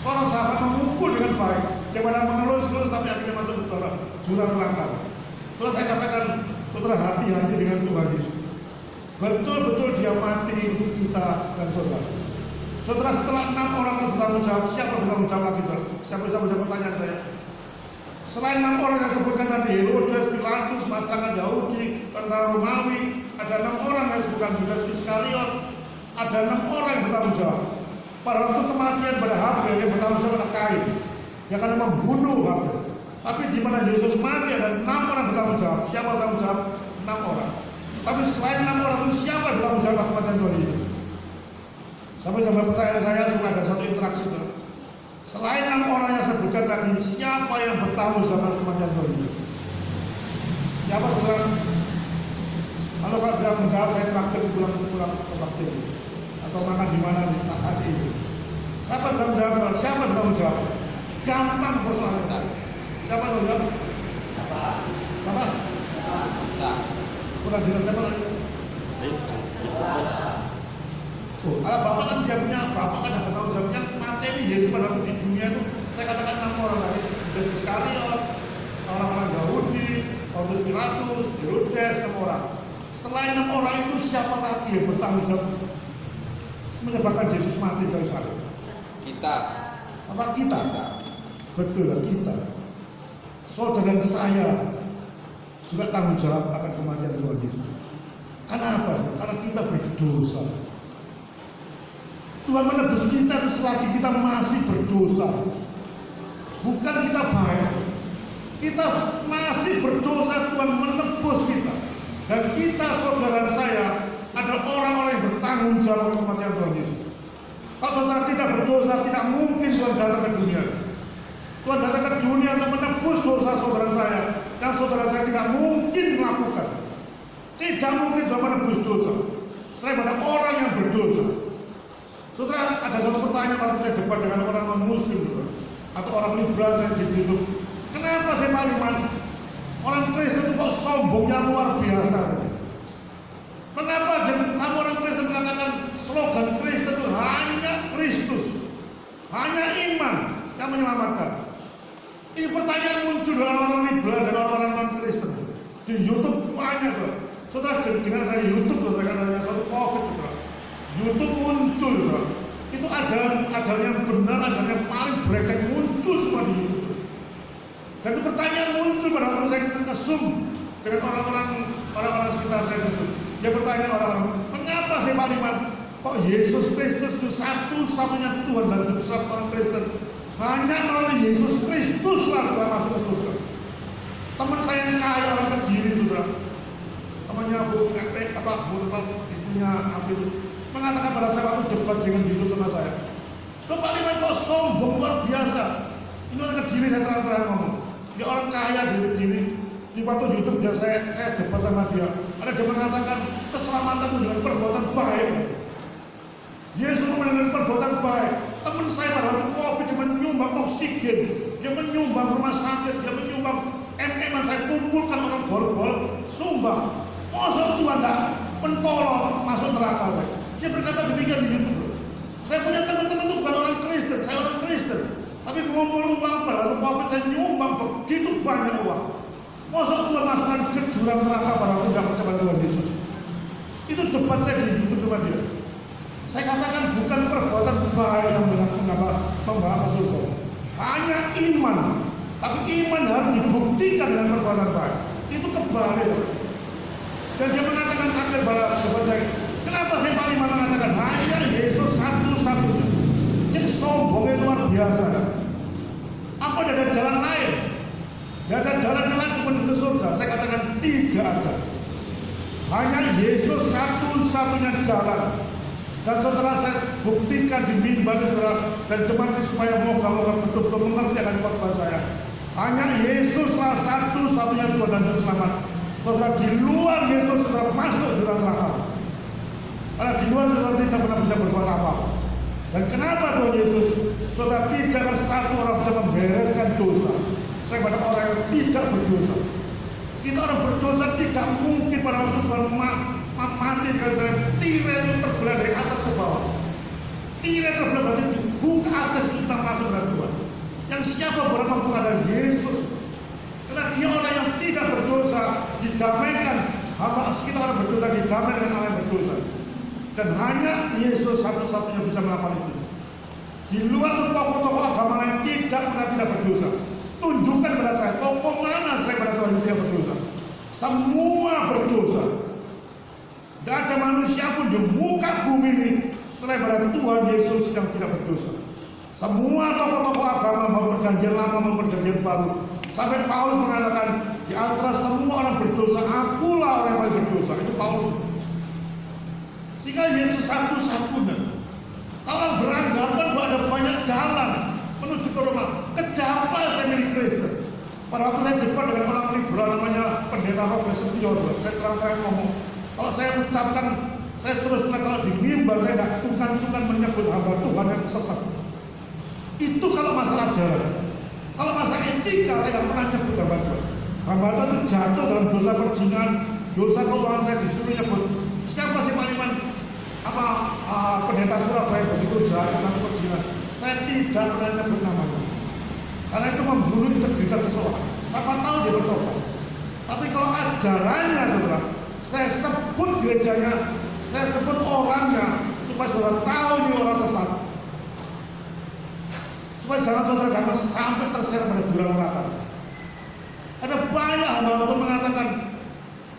Seorang sahabat memukul dengan baik, daripada mengelus-elus tapi akhirnya masuk ke dalam jurang neraka. Saudara, saya katakan, saudara, hati-hati dengan Tuhan Yesus. Betul-betul dia mati untuk kita dan saudara. Saudara, setelah 6 orang bertanggung jawab, siapa bertanggung jawab lagi, saudara? Siapa bisa menjawab pertanyaan saya? Selain 6 orang yang disebutkan tadi, Herodes, Pilatus, masyarakat Yahudi, tentara Romawi, ada 6 orang yang disebutkan Judas Iskariot, ada 6 orang yang bertanggung jawab. Pada waktu kematian pada Habel yang bertanggung jawab pada Kain, yang akan membunuh Habel. Tapi di mana Yesus mati ada 6 orang bertanggung jawab. Siapa bertanggung jawab? 6 orang. Tapi selain 6 orang itu siapa bertanggung jawab kematian Tuhan Yesus? Sampai pertanyaan saya suka ada satu interaksi itu. Selain 6 orang yang sebutkan tadi, siapa yang bertanggung jawab kematian Tuhan Yesus? Siapa saudara? Kalau kalau tidak menjawab, saya traktir pulang ke traktir atau makan di mana nih, tak kasih itu. Siapa bertanggung jawab? Siapa bertanggung jawab? Gampang persoalan tadi. Siapa bertanggung jawab? Siapa? Kurang jelas siapa lagi? Kalau Bapak kan dia punya, Bapak kan ada bertanggung jawab. Yang materi Yesus pada waktu di dunia itu, saya katakan 6 orang tadi. Judas Iskariot, orang-orang Yahudi, Pontius Pilatus, Herodes, 6 orang. Selain 6 orang itu siapa lagi yang bertanggung jawab menyebabkan Yesus mati dari salib? Kita. Apa kita? Betul, kita. Saudara saya juga tanggung jawab akan kematian Tuhan Yesus. Kenapa? Karena kita berdosa. Tuhan menebus kita selagi kita masih berdosa. Bukan kita baik. Kita masih berdosa, Tuhan menebus kita. Dan kita, saudara saya, adalah orang-orang yang bertanggung jawab akan kematian Tuhan Yesus. Kalau saudara tidak berdosa, tidak mungkin Tuhan datang ke dunia. Tuhan datang ke dunia untuk menebus dosa saudara saya, yang saudara saya tidak mungkin melakukan. Tidak mungkin Tuhan menebus dosa. Saya adalah orang yang berdosa. Saudara, ada satu pertanyaan waktu saya debat dengan orang non-muslim atau orang liberal saya di YouTube. Kenapa saya Pak Liman? Orang Kristen itu kok sombongnya luar biasa? Mengapa kamu orang Kristen mengatakan slogan Kristen itu hanya Kristus, hanya iman yang menyelamatkan? Ini pertanyaan muncul dari orang liberal dan orang non-Kristen. Di YouTube banyak loh. Saudara dengar dari YouTube, saudara ada satu COVID, saudara. YouTube muncul, saudara. Itu ajaran yang benar, ajaran yang paling brengsek muncul semua di YouTube. Dan itu pertanyaan muncul pada waktu saya nge-zoom dengan orang-orang sekitar saya nge-zoom. Dia bertanya orang-orang, mengapa sih Pak Liman? Kok Yesus Kristus itu satu-satunya Tuhan dan satu orang Kristen? Hanya melalui Yesus Kristus lah sudah masuk ke surga. Teman saya yang kaya orang Kediri, saudara. Temannya Bu istrinya Abid mengatakan pada saya waktu debat dengan YouTube sama saya. Loh Pak Liman kok sombong luar biasa? Ini orang Kediri, saya terang-terang ngomong. Dia orang kaya di Kediri. Di waktu YouTube dia saya debat sama dia. Ada dia mengatakan keselamatan itu dengan perbuatan baik. Yesus dengan perbuatan baik. Teman saya pada waktu COVID dia menyumbang oksigen, dia menyumbang rumah sakit, dia menyumbang MM-an saya kumpulkan orang bol-bol, sumbang. Masa Tuhan tak mentolong masuk neraka? Saya berkata demikian di YouTube. Saya punya teman-teman itu bukan orang Kristen, saya orang Kristen. Tapi mengumpul uang pada waktu COVID saya nyumbang begitu banyak uang. Masa Tuhan masukkan ke jurang neraka pada waktu tidak percaya Tuhan Yesus? Itu debat saya di YouTube sama dia. Saya katakan bukan perbuatan baik yang membawa ke surga. Hanya iman. Tapi iman harus dibuktikan dengan perbuatan baik. Itu kebalik. Dan dia mengatakan akhir kepada saya, kenapa saya Pak Liman mengatakan hanya Yesus satu-satunya? Jadi sombongnya luar biasa. Apa ada jalan lain? Tidak ada jalan lain cuma ke surga. Saya katakan tidak ada. Hanya Yesus satu-satunya jalan. Dan saudara saya buktikan di mimbar saudara dan jemaat supaya moga-moga betul-betul mengerti akan khotbah saya. Hanya Yesuslah satu-satunya Tuhan dan Juru Selamat. Saudara di luar Yesus saudara masuk jurang neraka. Karena di luar saudara tidak pernah bisa berbuat apa. Dan kenapa Tuhan Yesus? Saudara tidak ada satu orang bisa membereskan dosa. Saya pada orang yang tidak berdosa. Kita orang berdosa tidak mungkin pada waktu Tuhan mati karena tirai itu terbelah dari atas ke bawah. Tirai terbelah berarti dibuka akses kita masuk ke Tuhan. Yang siapa boleh masuk adalah Yesus. Karena dia orang yang tidak berdosa didamaikan. Hamba kita orang berdosa didamaikan dengan orang yang berdosa. Dan hanya Yesus satu-satunya bisa melakukan itu. Di luar tokoh-tokoh agama lain tidak pernah tidak berdosa. Tunjukkan pada saya tokoh mana saya pada Tuhan yang berdosa. Semua berdosa. Tidak ada manusia pun di muka bumi ini selain pada Tuhan Yesus yang tidak berdosa. Semua tokoh-tokoh agama mau perjanjian lama mau perjanjian baru. Sampai Paulus mengatakan di antara semua orang berdosa, akulah orang yang paling berdosa. Itu Paulus. Sehingga Yesus satu-satunya. Kalau beranggapan bahwa ada banyak jalan menuju ke Roma, kenapa saya milih Kristen? Pada waktu saya debat dengan orang liberal namanya pendeta Robert Setioso, saya terang-terang ngomong. Kalau saya ucapkan, saya terus terang kalau di mimbar saya tidak sungkan-sungkan menyebut hamba Tuhan yang sesat. Itu kalau masalah jalan. Kalau masalah etika saya tidak pernah nyebut hamba Tuhan. Hamba Tuhan itu jatuh dalam dosa perjinahan, dosa keuangan saya disuruh nyebut. Siapa sih Pak Liman? Pendeta Surabaya begitu jahat sama perjinahan. Saya tidak pernah nyebut namanya. Karena itu membunuh integritas seseorang. siapa tahu dia bertobat. Tapi kalau ajarannya saudara, saya sebut gerejanya, saya sebut orangnya, supaya saudara tahu ini orang sesat, supaya jangan saudara sampai terseret pada jurang neraka. Ada banyak hamba Tuhan mengatakan,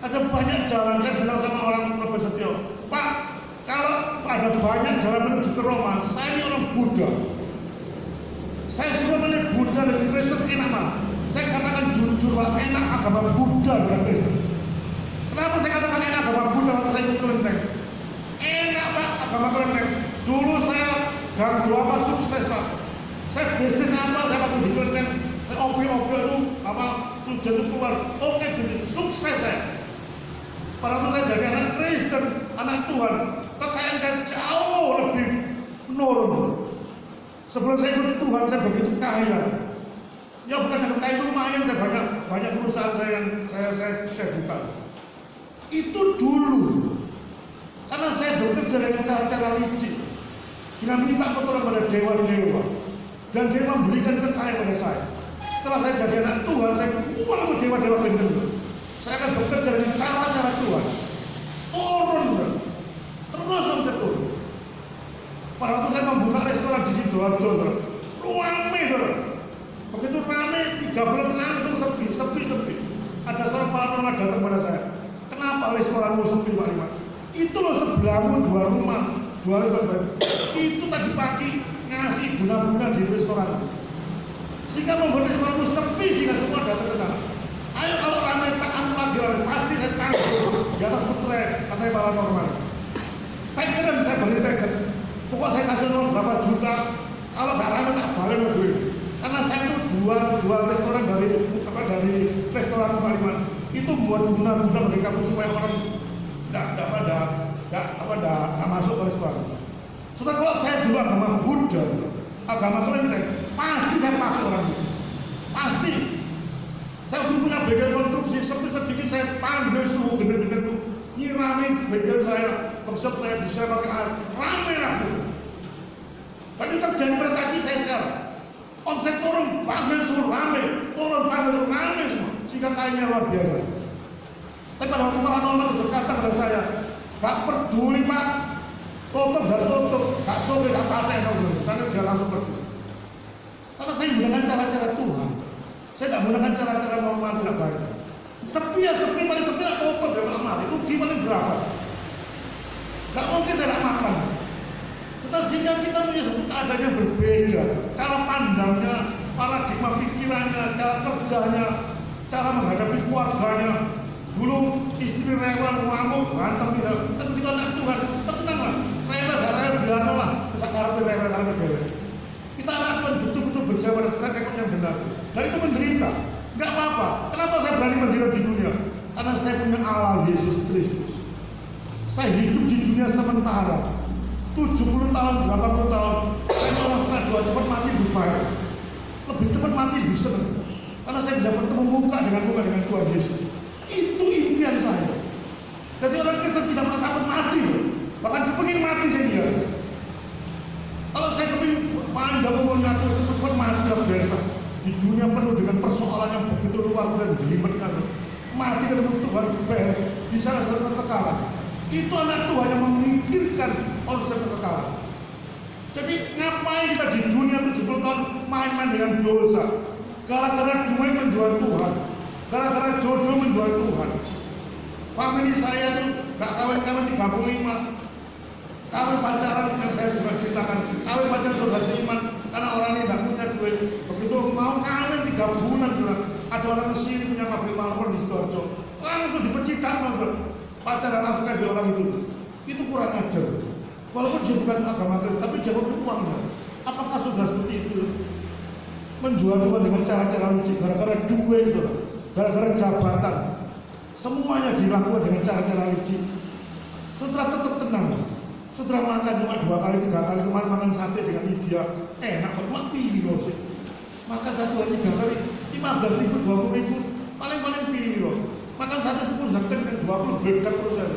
ada banyak jalan. Saya bilang sama orang Bapak Setio, Pak, kalau ada banyak jalan menuju ke Roma, saya ini orang Buddha. Saya suka menyebut Buddha dan Kristen enak mana? Saya katakan jujur, Pak, enak agama Buddha dan Kristen. Kenapa saya katakan enak agama Buddha waktu saya ikut kelenteng? Enak, Pak, agama kelenteng. Dulu saya gardu apa sukses, Pak. Saya bisnis apa, saya waktu di kelenteng. Saya opi-opi itu, apa, tujuan itu keluar. Oke, bisnis, sukses saya. Padahal saya jadi anak Kristen, anak Tuhan. Kekayaan saya jauh lebih menurun. Sebelum saya ikut Tuhan, saya begitu kaya. Ya bukan yang kaya itu lumayan, saya banyak perusahaan saya yang saya buka. Itu dulu. Karena saya bekerja dengan cara-cara licik. Dengan minta pertolongan pada dewa-dewa. Dan dia memberikan kekayaan pada saya. Setelah saya jadi anak Tuhan, saya buang ke dewa-dewa gendeng. Saya akan bekerja dengan cara-cara Tuhan. Turun, terus omset turun. Pada waktu saya membuka restoran di Sidoarjo, rame, saudara. Begitu rame, 3 bulan langsung sepi. Ada seorang paranormal datang pada saya. Kenapa restoranmu sepi, Pak Iman? Itu loh sebelahmu 2 rumah, 2 restoran. Itu tadi pagi ngasih guna-guna di restoran. Sehingga membuat restoranmu sepi, sehingga semua datang ke sana. Ayo kalau ramai tak anu lagi, pasti saya tanggung di atas putrek, katanya paranormal. Teken saya beli teken. Pokok saya kasih uang berapa juta, kalau nggak ramai tak balik ke duit. Karena saya itu jual restoran dari restoran Pak Iman. Itu buat guna-guna bagi kamu supaya orang nggak masuk ke restoran. Setelah kalau saya jual agama Buddha, agama Kristen, pasti saya pakai orang itu. Pasti. Saya udah punya bengkel konstruksi, sedikit saya panggil suhu gede-gede itu, nyiramin bengkel saya, workshop saya bisa pakai air, rame aku. Dan itu terjadi pada kaki saya sekarang. Omset turun, panggil suhu rame, turun panggil suhu rame semua, sehingga kayaknya luar biasa. Tapi pada waktu paranormal berkata pada saya, gak peduli Pak, tutup dan tutup, gak sobe, gak pakai, karena dia langsung pergi. Karena saya menggunakan cara-cara Tuhan. Saya tidak menggunakan cara-cara normal tidak baik. Sepi paling sepi tutup ya Pak Mari. Rugi paling berapa? Tidak mungkin saya tidak makan. Sehingga kita punya satu keadaan yang berbeda. Cara pandangnya, paradigma pikirannya, cara kerjanya, cara menghadapi keluarganya. Dulu istri rela ngamuk, berantem tidak. Tapi kita anak Tuhan, tenanglah. Rela gak rela biarlah lah. Bisa karena rela. Kita lakukan betul-betul berjalan pada track record yang benar. Dan itu menderita. Enggak apa-apa. Kenapa saya berani menderita di dunia? Karena saya punya Allah Yesus Kristus. Saya hidup di dunia sementara. 70 tahun, 80 tahun. Saya orang setengah 2 cepat mati berbayar. Lebih cepat mati bisa. Karena saya bisa bertemu muka dengan Tuhan Yesus. Itu impian saya. Jadi orang Kristen tidak pernah takut mati. Bahkan kepingin mati saya. Kalau saya kepingin panjang umurnya aku cepat mati biasa. Di dunia penuh dengan persoalan yang begitu luar dan jelimetkan. Mati dan Tuhan beres. Bisa rasa kekekalan. Itu anak Tuhan yang memikirkan konsep kekekalan. Jadi ngapain kita di dunia 70 tahun main-main dengan dosa? Gara-gara duit menjual Tuhan. Gara-gara jodoh menjual Tuhan. Famili saya tuh gak kawin-kawin 35. Kawin pacaran yang saya sudah ceritakan, kawin pacaran sudah seiman karena orang ini tidak punya duit. Begitu mau kawin 3 bulan bilang, ada orang Mesir punya pabrik marmer di Sidoarjo, langsung dipecikan pacaran langsung kayak orang itu. Itu kurang ajar. Walaupun dia bukan agama Kristen, tapi dia punya uangnya. Apakah sudah seperti itu? Menjual Tuhan dengan cara-cara licik, gara-gara duit, gara-gara jabatan, semuanya dilakukan dengan cara-cara licik. Saudara tetap tenang. Saudara makan cuma 2 kali, 3 kali, kemarin makan sate dengan Lydia, enak kok, cuma piro sih. Makan 1 hari 3 kali, 15.000, 20.000, paling piro. Makan sate 10 zakat dengan 20, beda terus ya.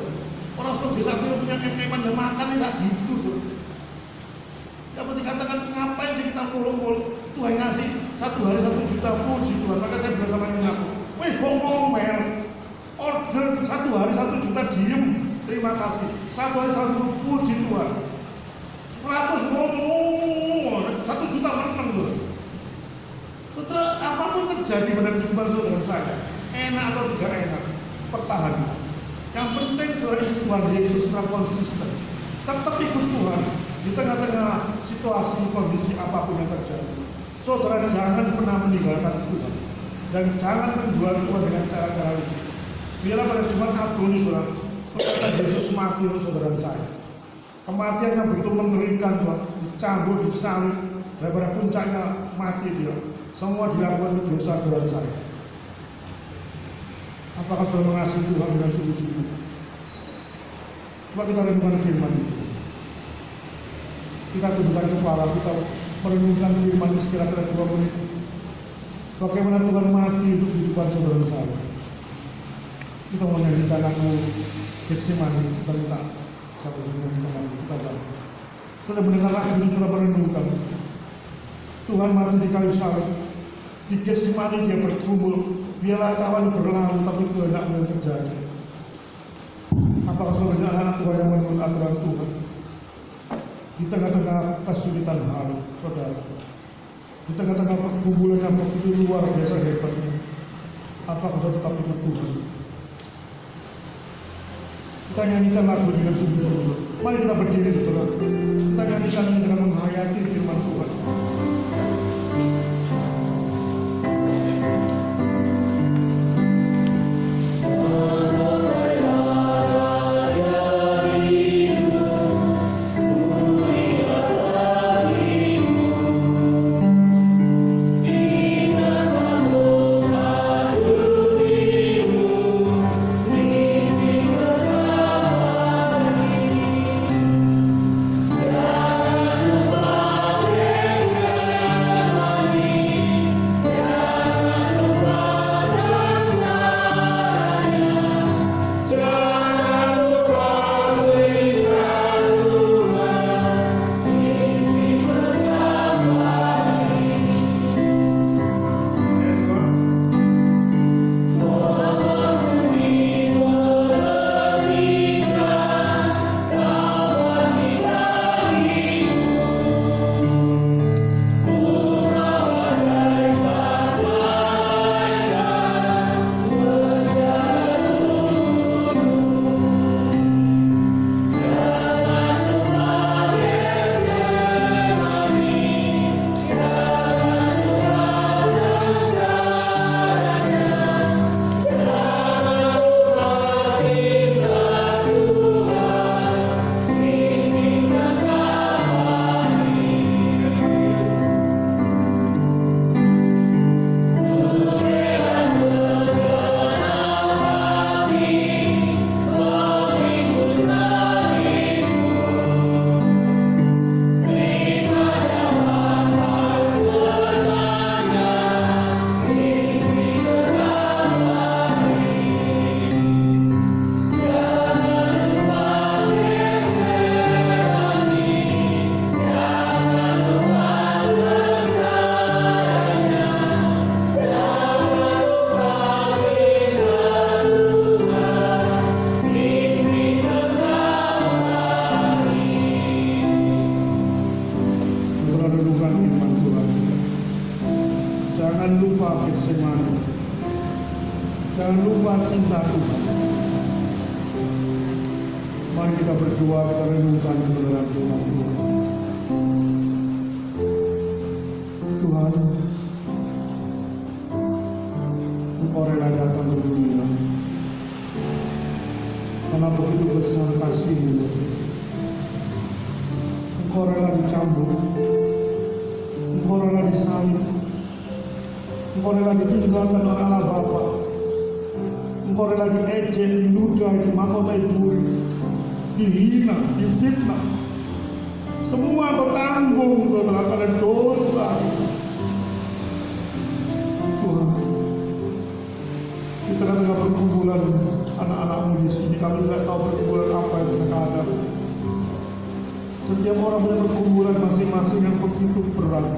Orang sudah desa punya em-eman dan makan ini tak gitu. Dapat dikatakan ngapain sih kita mulung-mulung? Tuhan ngasih 1 hari 1 juta, puji Tuhan. Maka saya bilang sama ini aku, wih kok ngomel, order 1 hari 1 juta diem, terima kasih. 1 hari 1 puji Tuhan. 100 ngomong, 1 juta menang loh. Setelah apapun terjadi pada kehidupan saudara saya, enak atau tidak enak, pertahankan. Yang penting saudara ikut Tuhan Yesus secara konsisten. Tetap ikut Tuhan di tengah-tengah situasi kondisi apapun yang terjadi. Saudara jangan pernah meninggalkan Tuhan dan jangan menjual Tuhan dengan cara-cara itu. Biarlah pada Jumat Agung saudara, ketika Yesus mati untuk saudara saya. Kematian yang begitu mengerikan Tuhan, dicambuk, disalib, daripada puncaknya mati dia. Semua dilakukan untuk dosa saudara saya. Apakah saudara mengasihi Tuhan dengan sungguh-sungguh? Coba kita renungkan firman itu. Kita tundukkan kepala, kita merenungkan firman itu sekira-kira 2 menit. Bagaimana Tuhan mati untuk kehidupan saudara saya. Kita menyanyikan lagu Getsemani, kita minta satu dengan teman kita. Sudah mendengar lagu itu, sudah merenungkan. Tuhan mati di kayu salib. Di Getsemani dia bergumul, biarlah cawan berlalu, tapi kehendakmu yang terjadi. Apakah saudara anak Tuhan yang menurut aturan Tuhan? Di tengah-tengah kesulitan hari, saudara, di tengah-tengah pergumulan yang begitu luar biasa hebatnya, apakah saudara tetap ikut Tuhan? Kita nyanyikan lagu dengan sungguh-sungguh. Mari kita berdiri, saudara. Kita nyanyikan dengan menghayati firman Tuhan. Jangan lupa cinta Tuhan. Mari kita berdoa, kita renungkan kebenaran Tuhan. Tuhan, Engkau rela datang ke dunia karena begitu besar kasih-Mu. Engkau rela dicambuk, Engkau rela disalib, Engkau rela ditinggalkan oleh Allah Bapa. Engkau rela diejek, diludah, dimahkotai duri, dihina, difitnah. Semua Engkau tanggung, saudara, pada dosa. Tuhan, di tengah-tengah perkumpulan anak-anak-Mu di sini, kami tidak tahu perkumpulan apa yang mereka hadapi. Setiap orang punya perkumpulan masing-masing yang begitu berat.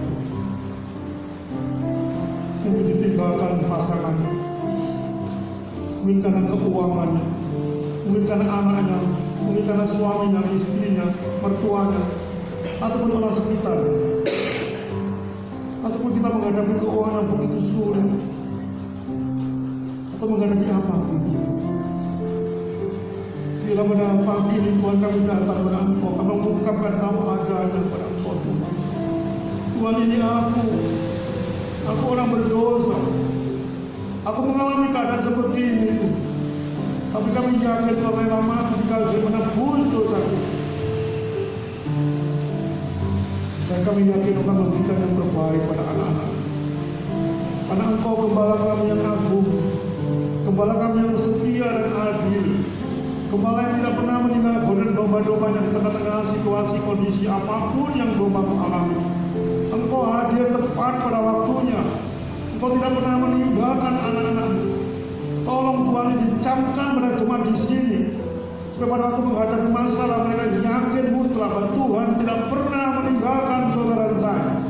mungkin ditinggalkan pasangannya, mungkin karena keuangannya, mungkin karena anaknya, mungkin karena suaminya, istrinya, mertuanya, ataupun orang sekitar, ataupun kita menghadapi keuangan yang begitu sulit, atau menghadapi apapun. Bila pada pagi ini Tuhan kami datang kepada Engkau, kami mengungkapkan apa adanya kepada Engkau Tuhan. Tuhan, ini aku orang berdosa. Aku mengalami keadaan seperti ini, Tuhan. Tapi kami yakin Tuhan rela mati jika saya menebus dosaku. Dan kami yakin akan memberikan yang terbaik pada anak-anak. Karena Engkau Gembala kami yang agung, Gembala kami yang setia dan adil, Gembala yang tidak pernah meninggalkan domba-dombanya di tengah-tengah situasi kondisi apapun yang domba alami. Engkau hadir tepat pada waktunya. Engkau tidak pernah meninggalkan anak-anak. Tolong Tuhan dicamkan pada jemaat di sini, supaya pada waktu menghadapi masalah mereka yakin mutlak bahwa Tuhan tidak pernah meninggalkan saudara saya.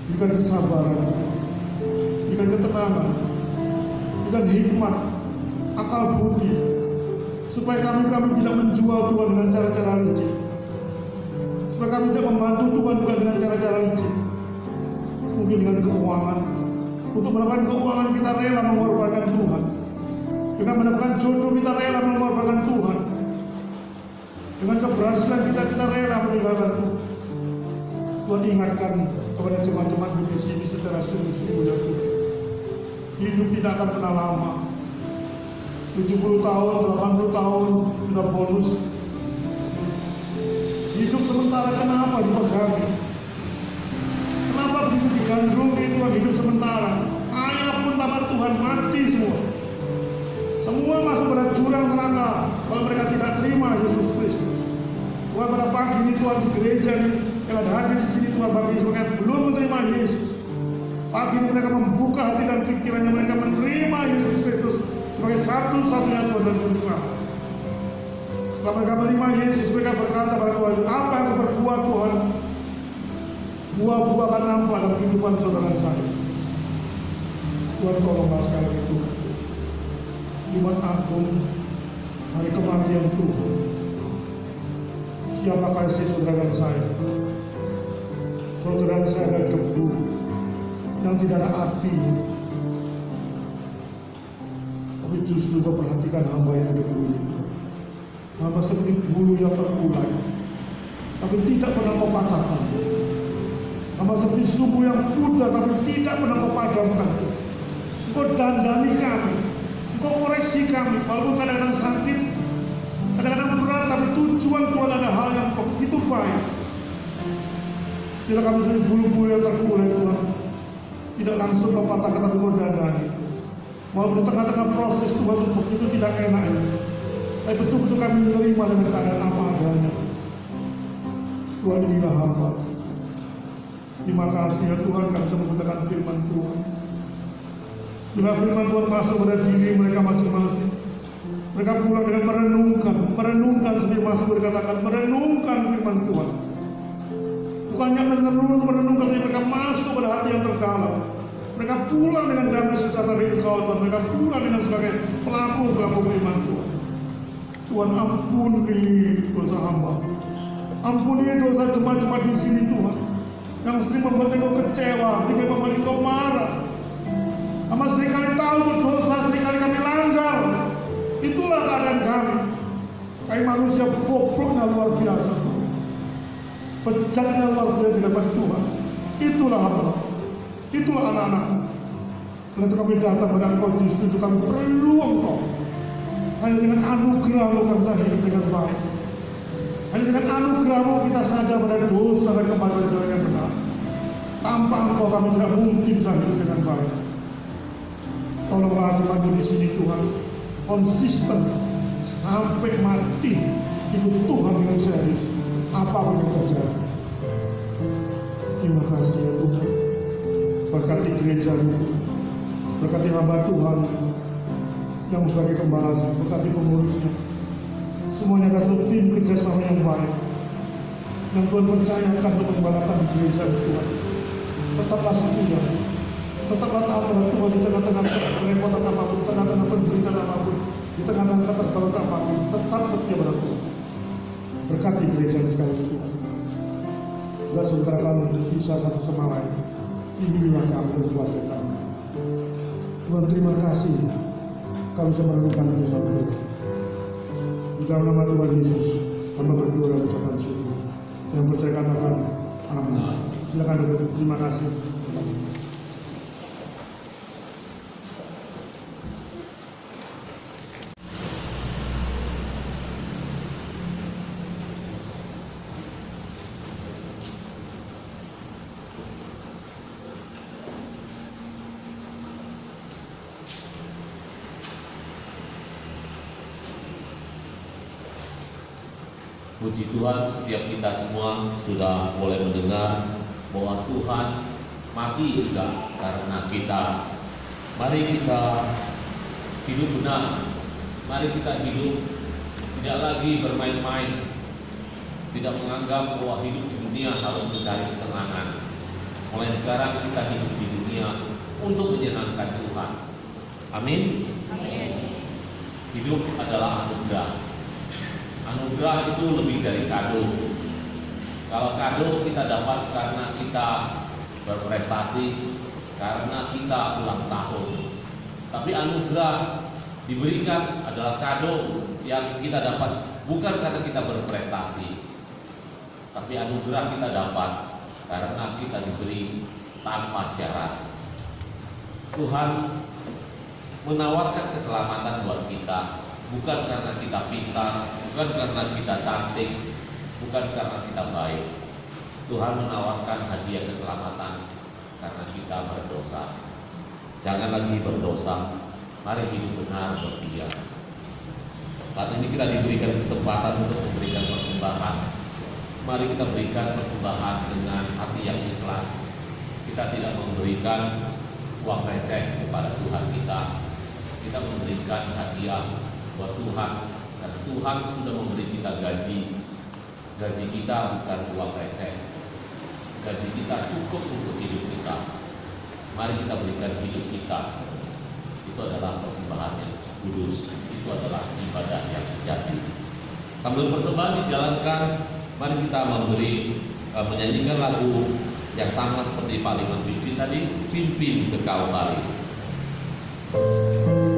Berikan kesabaran, berikan ketenangan, berikan hikmat, akal budi, supaya kami tidak menjual Tuhan dengan cara-cara licik, supaya kami tidak membantu Tuhan juga dengan cara-cara licik. Mungkin dengan keuangan, untuk mendapatkan keuangan kita rela mengorbankan Tuhan. Dengan mendapatkan jodoh kita rela mengorbankan Tuhan. Dengan keberhasilan kita rela meninggalkan Tuhan. Tuhan ingatkan kepada jemaat-jemaat di sini secara sungguh-sungguh ya Tuhan. Hidup tidak akan pernah lama. 70 tahun, 80 tahun sudah bonus. Hidup sementara kenapa dipegangi? Kenapa begitu digandrungi Tuhan hidup sementara? Ayah pun tanpa Tuhan mati semua. Semua masuk pada jurang neraka kalau mereka tidak terima Yesus Kristus. Tuhan, pada pagi ini Tuhan di gereja ini yang ada hadir di sini Tuhan bagi mereka belum menerima Yesus. Pagi ini mereka membuka hati dan pikirannya, mereka menerima Yesus Kristus sebagai satu-satunya Tuhan dan Juru Selamat. Setelah mereka menerima Yesus, mereka berkata pada Tuhan, apa yang kau berbuat Tuhan? Buah-buah akan nampak dalam kehidupan saudara saya. Tuhan tolonglah sekali itu. Jumat Agung, hari kematian Tuhan. Siapakah si saudara saya? Saudara saya adalah debu yang tidak ada api. Tapi justru kau perhatikan hamba yang debu ini. Hamba seperti bulu yang terkulai, tapi tidak pernah kau patahkan. Hamba seperti sumbu yang pudar, tapi tidak pernah kau padamkan. Kau dandani kami, kau koreksi kami, walaupun kadang-kadang sakit, kadang-kadang berat, tapi tujuan Tuhan ada hal yang begitu baik. Bila kami seperti bulu-bulu yang terkulai Tuhan, tidak langsung kau patahkan, tapi kau dandani. Walaupun di tengah-tengah proses Tuhan itu begitu tidak enak ya. Tapi betul-betul kami menerima dengan keadaan apa adanya. Tuhan, inilah hamba. Terima kasih ya Tuhan, kami bisa menggunakan firman Tuhan. Bila firman Tuhan masuk pada diri mereka masing-masing, mereka pulang dengan merenungkan seperti masih berkatakan, merenungkan firman Tuhan. Bukannya merenungkan, tapi mereka masuk pada hati yang terdalam. Mereka pulang dengan damai sejahtera dari Engkau Tuhan. Mereka pulang dengan sebagai pelaku firman Tuhan. Tuhan, ampuni dosa hamba, ampuni dosa jemaat-jemaat di sini Tuhan, yang sering membuat Engkau kecewa, sering membuat Engkau marah. Hamba seringkali tahu berdosa, seringkali kami langgar. Itulah keadaan kami. Kami manusia bobroknya luar biasa, bejatnya luar biasa di hadapan Tuhan. Itulah hamba, itulah anak-anak. Karena itu kami datang pada Engkau, justru itu kami perlu Engkau. Hanya dengan anugerah-Mu kami bisa hidup dengan baik. Hanya dengan anugerah-Mu kita sadar pada dosa dan kembali pada jalan yang benar. Tanpa Engkau kami tidak mungkin bisa hidup dengan baik. Tolonglah jemaat di sini Tuhan, konsisten sampai mati ikut Tuhan dengan serius, apapun yang terjadi. Terima kasih ya Tuhan. Berkati gereja itu, berkati hamba Tuhan yang sebagai gembala, berkati pengurusnya, semuanya kasih tim kerjasama yang baik yang Tuhan percayakan untuk menggembalakan gereja Tuhan. Tetaplah setia, Tetaplah taat pada Tuhan di tengah-tengah kerepotan apapun, di tengah-tengah penderitaan apapun, di tengah-tengah keterbaruan apapun, tetap setia pada Tuhan. Berkati gereja sekali Tuhan. Sudah sementara kami berpisah satu sama lain, bimbinglah kami dan kuasai kami. Tuhan, terima kasih kami bisa menemukan firman Tuhan. Di dalam nama Tuhan Yesus, kami berdoa dan ucapkan syukur. Yang percaya katakan amin. Silakan duduk. Terima kasih. Puji Tuhan, setiap kita semua sudah boleh mendengar bahwa Tuhan mati juga karena kita. Mari kita hidup benar. Mari kita hidup tidak lagi bermain-main, tidak menganggap bahwa hidup di dunia harus mencari kesenangan. Mulai sekarang kita hidup di dunia untuk menyenangkan Tuhan. Amin. Hidup adalah anugerah. Anugerah itu lebih dari kado. Kalau kado kita dapat karena kita berprestasi, karena kita ulang tahun. Tapi anugerah diberikan adalah kado yang kita dapat bukan karena kita berprestasi, tapi anugerah kita dapat karena kita diberi tanpa syarat. Tuhan menawarkan keselamatan buat kita. Bukan karena kita pintar, bukan karena kita cantik, bukan karena kita baik. Tuhan menawarkan hadiah keselamatan karena kita berdosa. Jangan lagi berdosa, mari hidup benar buat Dia. Saat ini kita diberikan kesempatan untuk memberikan persembahan. Mari kita berikan persembahan dengan hati yang ikhlas. Kita tidak memberikan uang receh kepada Tuhan kita. Kita memberikan hadiah buat Tuhan, karena Tuhan sudah memberi kita gaji. Gaji kita bukan uang receh. Gaji kita cukup untuk hidup kita. Mari kita berikan hidup kita. Itu adalah persembahan yang kudus. Itu adalah ibadah yang sejati. Sambil persembahan dijalankan, mari kita menyanyikan lagu yang sama seperti Pak Liman pimpin tadi, pimpin ke Kalvari. Amin.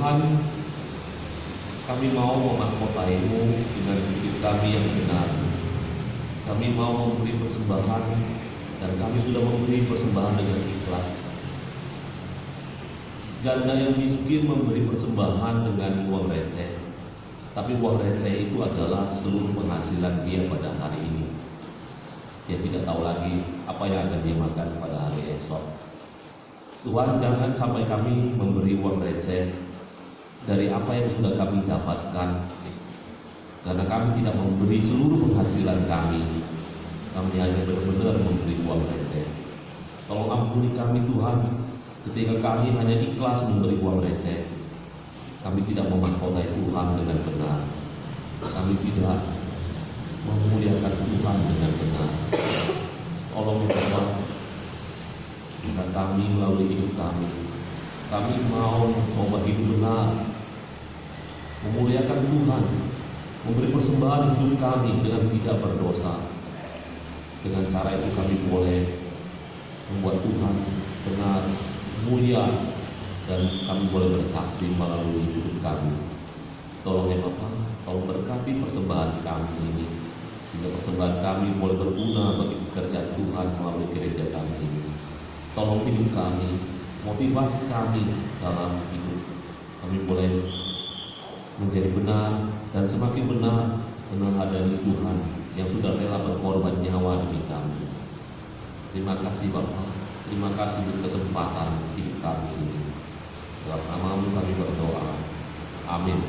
Tuhan, kami mau memahkotaimu dengan hidup kami yang benar. Kami mau memberi persembahan, dan kami sudah memberi persembahan dengan ikhlas. Janda yang miskin memberi persembahan dengan uang receh, tapi uang receh itu adalah seluruh penghasilan dia pada hari ini. Dia tidak tahu lagi apa yang akan dia makan pada hari esok. Tuhan, jangan sampai kami memberi uang receh dari apa yang sudah kami dapatkan, karena kami tidak memberi seluruh penghasilan kami. Kami hanya benar-benar memberi uang receh. Tolong ampuni kami Tuhan, ketika kami hanya ikhlas memberi uang receh. Kami tidak memahkotai Tuhan dengan benar. Kami tidak memuliakan Tuhan dengan benar. Tolong ya Bapa, jika kami melalui hidup kami mau mencoba hidup benar, memuliakan Tuhan, memberi persembahan hidup kami dengan tidak berdosa. Dengan cara itu kami boleh membuat Tuhan benar, mulia, dan kami boleh bersaksi melalui hidup kami. Tolong ya Bapak, tolong berkati persembahan kami ini, sehingga persembahan kami boleh berguna bagi pekerjaan Tuhan melalui gereja kami ini. Tolong hidup kami, motivasi kami dalam hidup kami boleh menjadi benar dan semakin benar menghadiri Tuhan yang sudah rela berkorban nyawa demi kami. Terima kasih Bapak, terima kasih untuk kesempatan hidup kami ini. Dalam nama-Mu kami berdoa. Amin.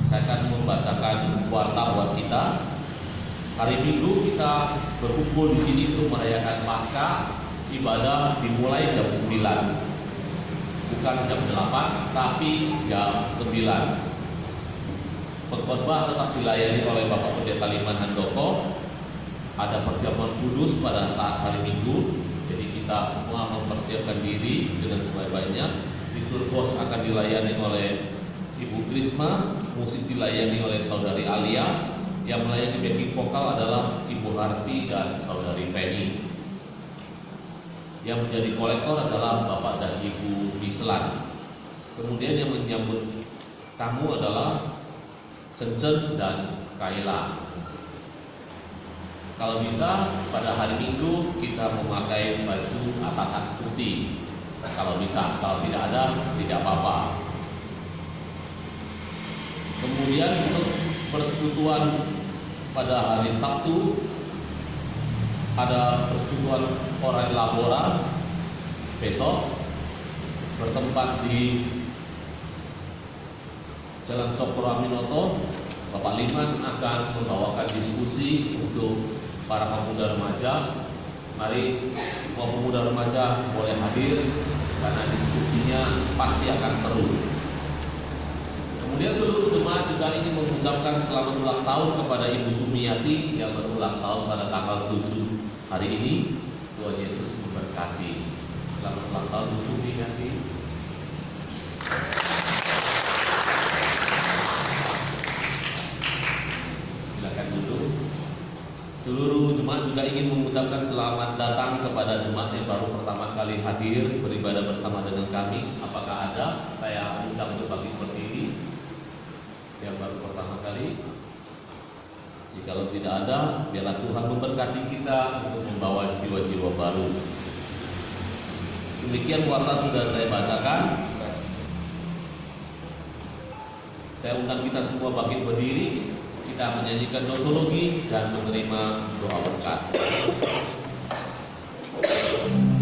Saya akan membacakan warta buat kita. Hari Minggu kita berkumpul di sini untuk merayakan Paskah. Ibadah dimulai jam 9. Bukan jam 8, tapi jam 9. Pengkhotbah tetap dilayani oleh Bapak Pendeta Liman Handoko. Ada perjamuan kudus pada saat hari Minggu. Jadi kita semua mempersiapkan diri dengan sebaik-baiknya. Litur pos akan dilayani oleh Ibu Krisma, musik dilayani oleh Saudari Alia, yang melayani backing vokal adalah Ibu Harti dan Saudari Feni. Yang menjadi kolektor adalah Bapak dan Ibu Bislan. Kemudian yang menyambut tamu adalah Cencen dan Kaila. Kalau bisa pada hari Minggu kita memakai baju atasan putih. Kalau bisa, kalau tidak ada tidak apa-apa. Kemudian untuk persekutuan pada hari Sabtu ada persekutuan orang Labora besok bertempat di Jalan Cokro Aminoto. Bapak Liman akan membawakan diskusi untuk para pemuda remaja. Mari semua pemuda remaja boleh hadir karena diskusinya pasti akan seru. Kemudian seluruh jemaat juga ingin mengucapkan selamat ulang tahun kepada Ibu Sumiati yang berulang tahun pada tanggal 7 hari ini. Tuhan Yesus memberkati. Selamat ulang tahun Bu Sumiati. Silakan duduk. Seluruh jemaat juga ingin mengucapkan selamat datang kepada jemaat yang baru pertama kali hadir beribadah bersama dengan kami. Apakah ada? Saya undang untuk bagi berdiri yang baru pertama kali. Jikalau tidak ada, biarlah Tuhan memberkati kita untuk membawa jiwa-jiwa baru. Demikian warta sudah saya bacakan. Saya undang kita semua bangkit berdiri. Kita menyanyikan dosologi dan menerima doa berkat. Amin.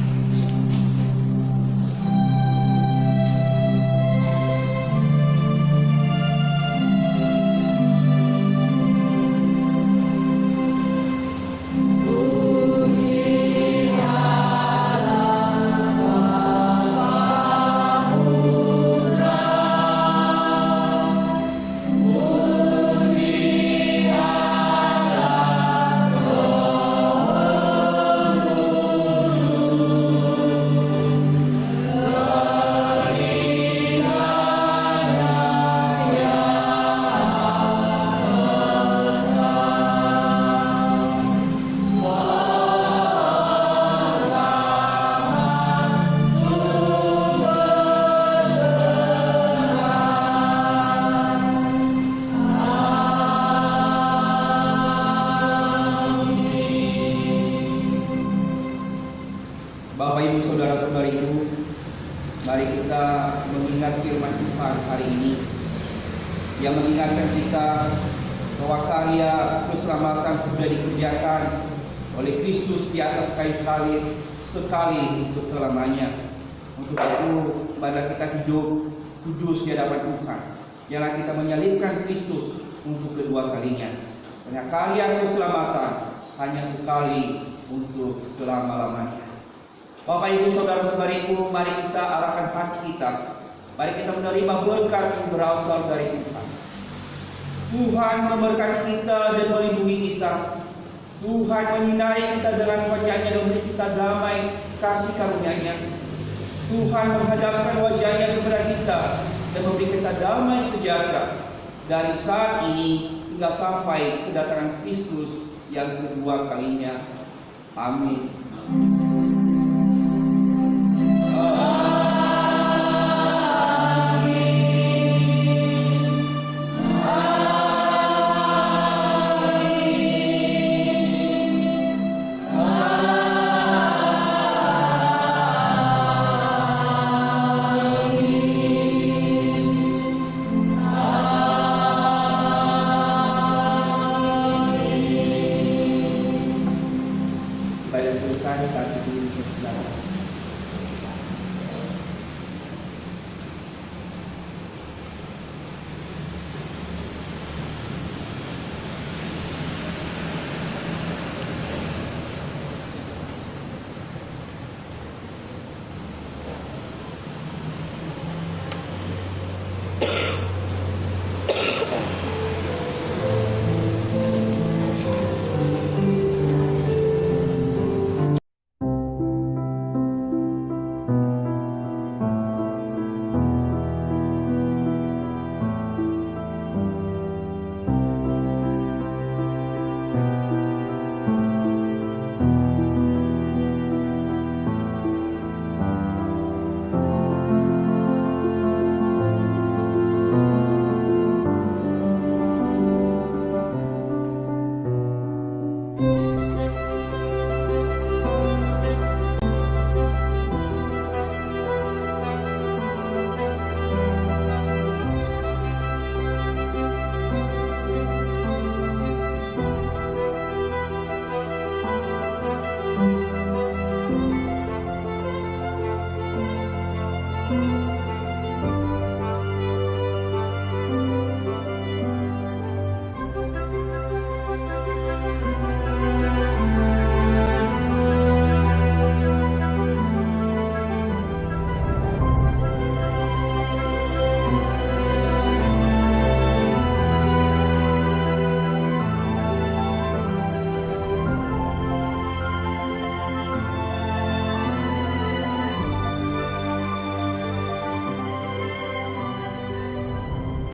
Ibu saudara-saudariku, mari kita mengingat firman Tuhan hari ini yang mengingatkan kita bahwa karya keselamatan sudah dikerjakan oleh Kristus di atas kayu salib sekali untuk selamanya. Untuk itu, marilah kita hidup kudus di hadapan Tuhan. Janganlah kita menyalibkan Kristus untuk kedua kalinya. Karena karya keselamatan hanya sekali untuk selama-lamanya. Bapak Ibu saudara-saudariku, mari kita arahkan hati kita. Mari kita menerima berkat yang berasal dari Tuhan. Tuhan memberkati kita dan melindungi kita. Tuhan menyinari kita dengan wajah-Nya dan memberi kita damai kasih karunia-Nya. Tuhan menghadapkan wajah-Nya kepada kita dan memberi kita damai sejahtera dari saat ini hingga sampai kedatangan Kristus yang kedua kalinya. Amin.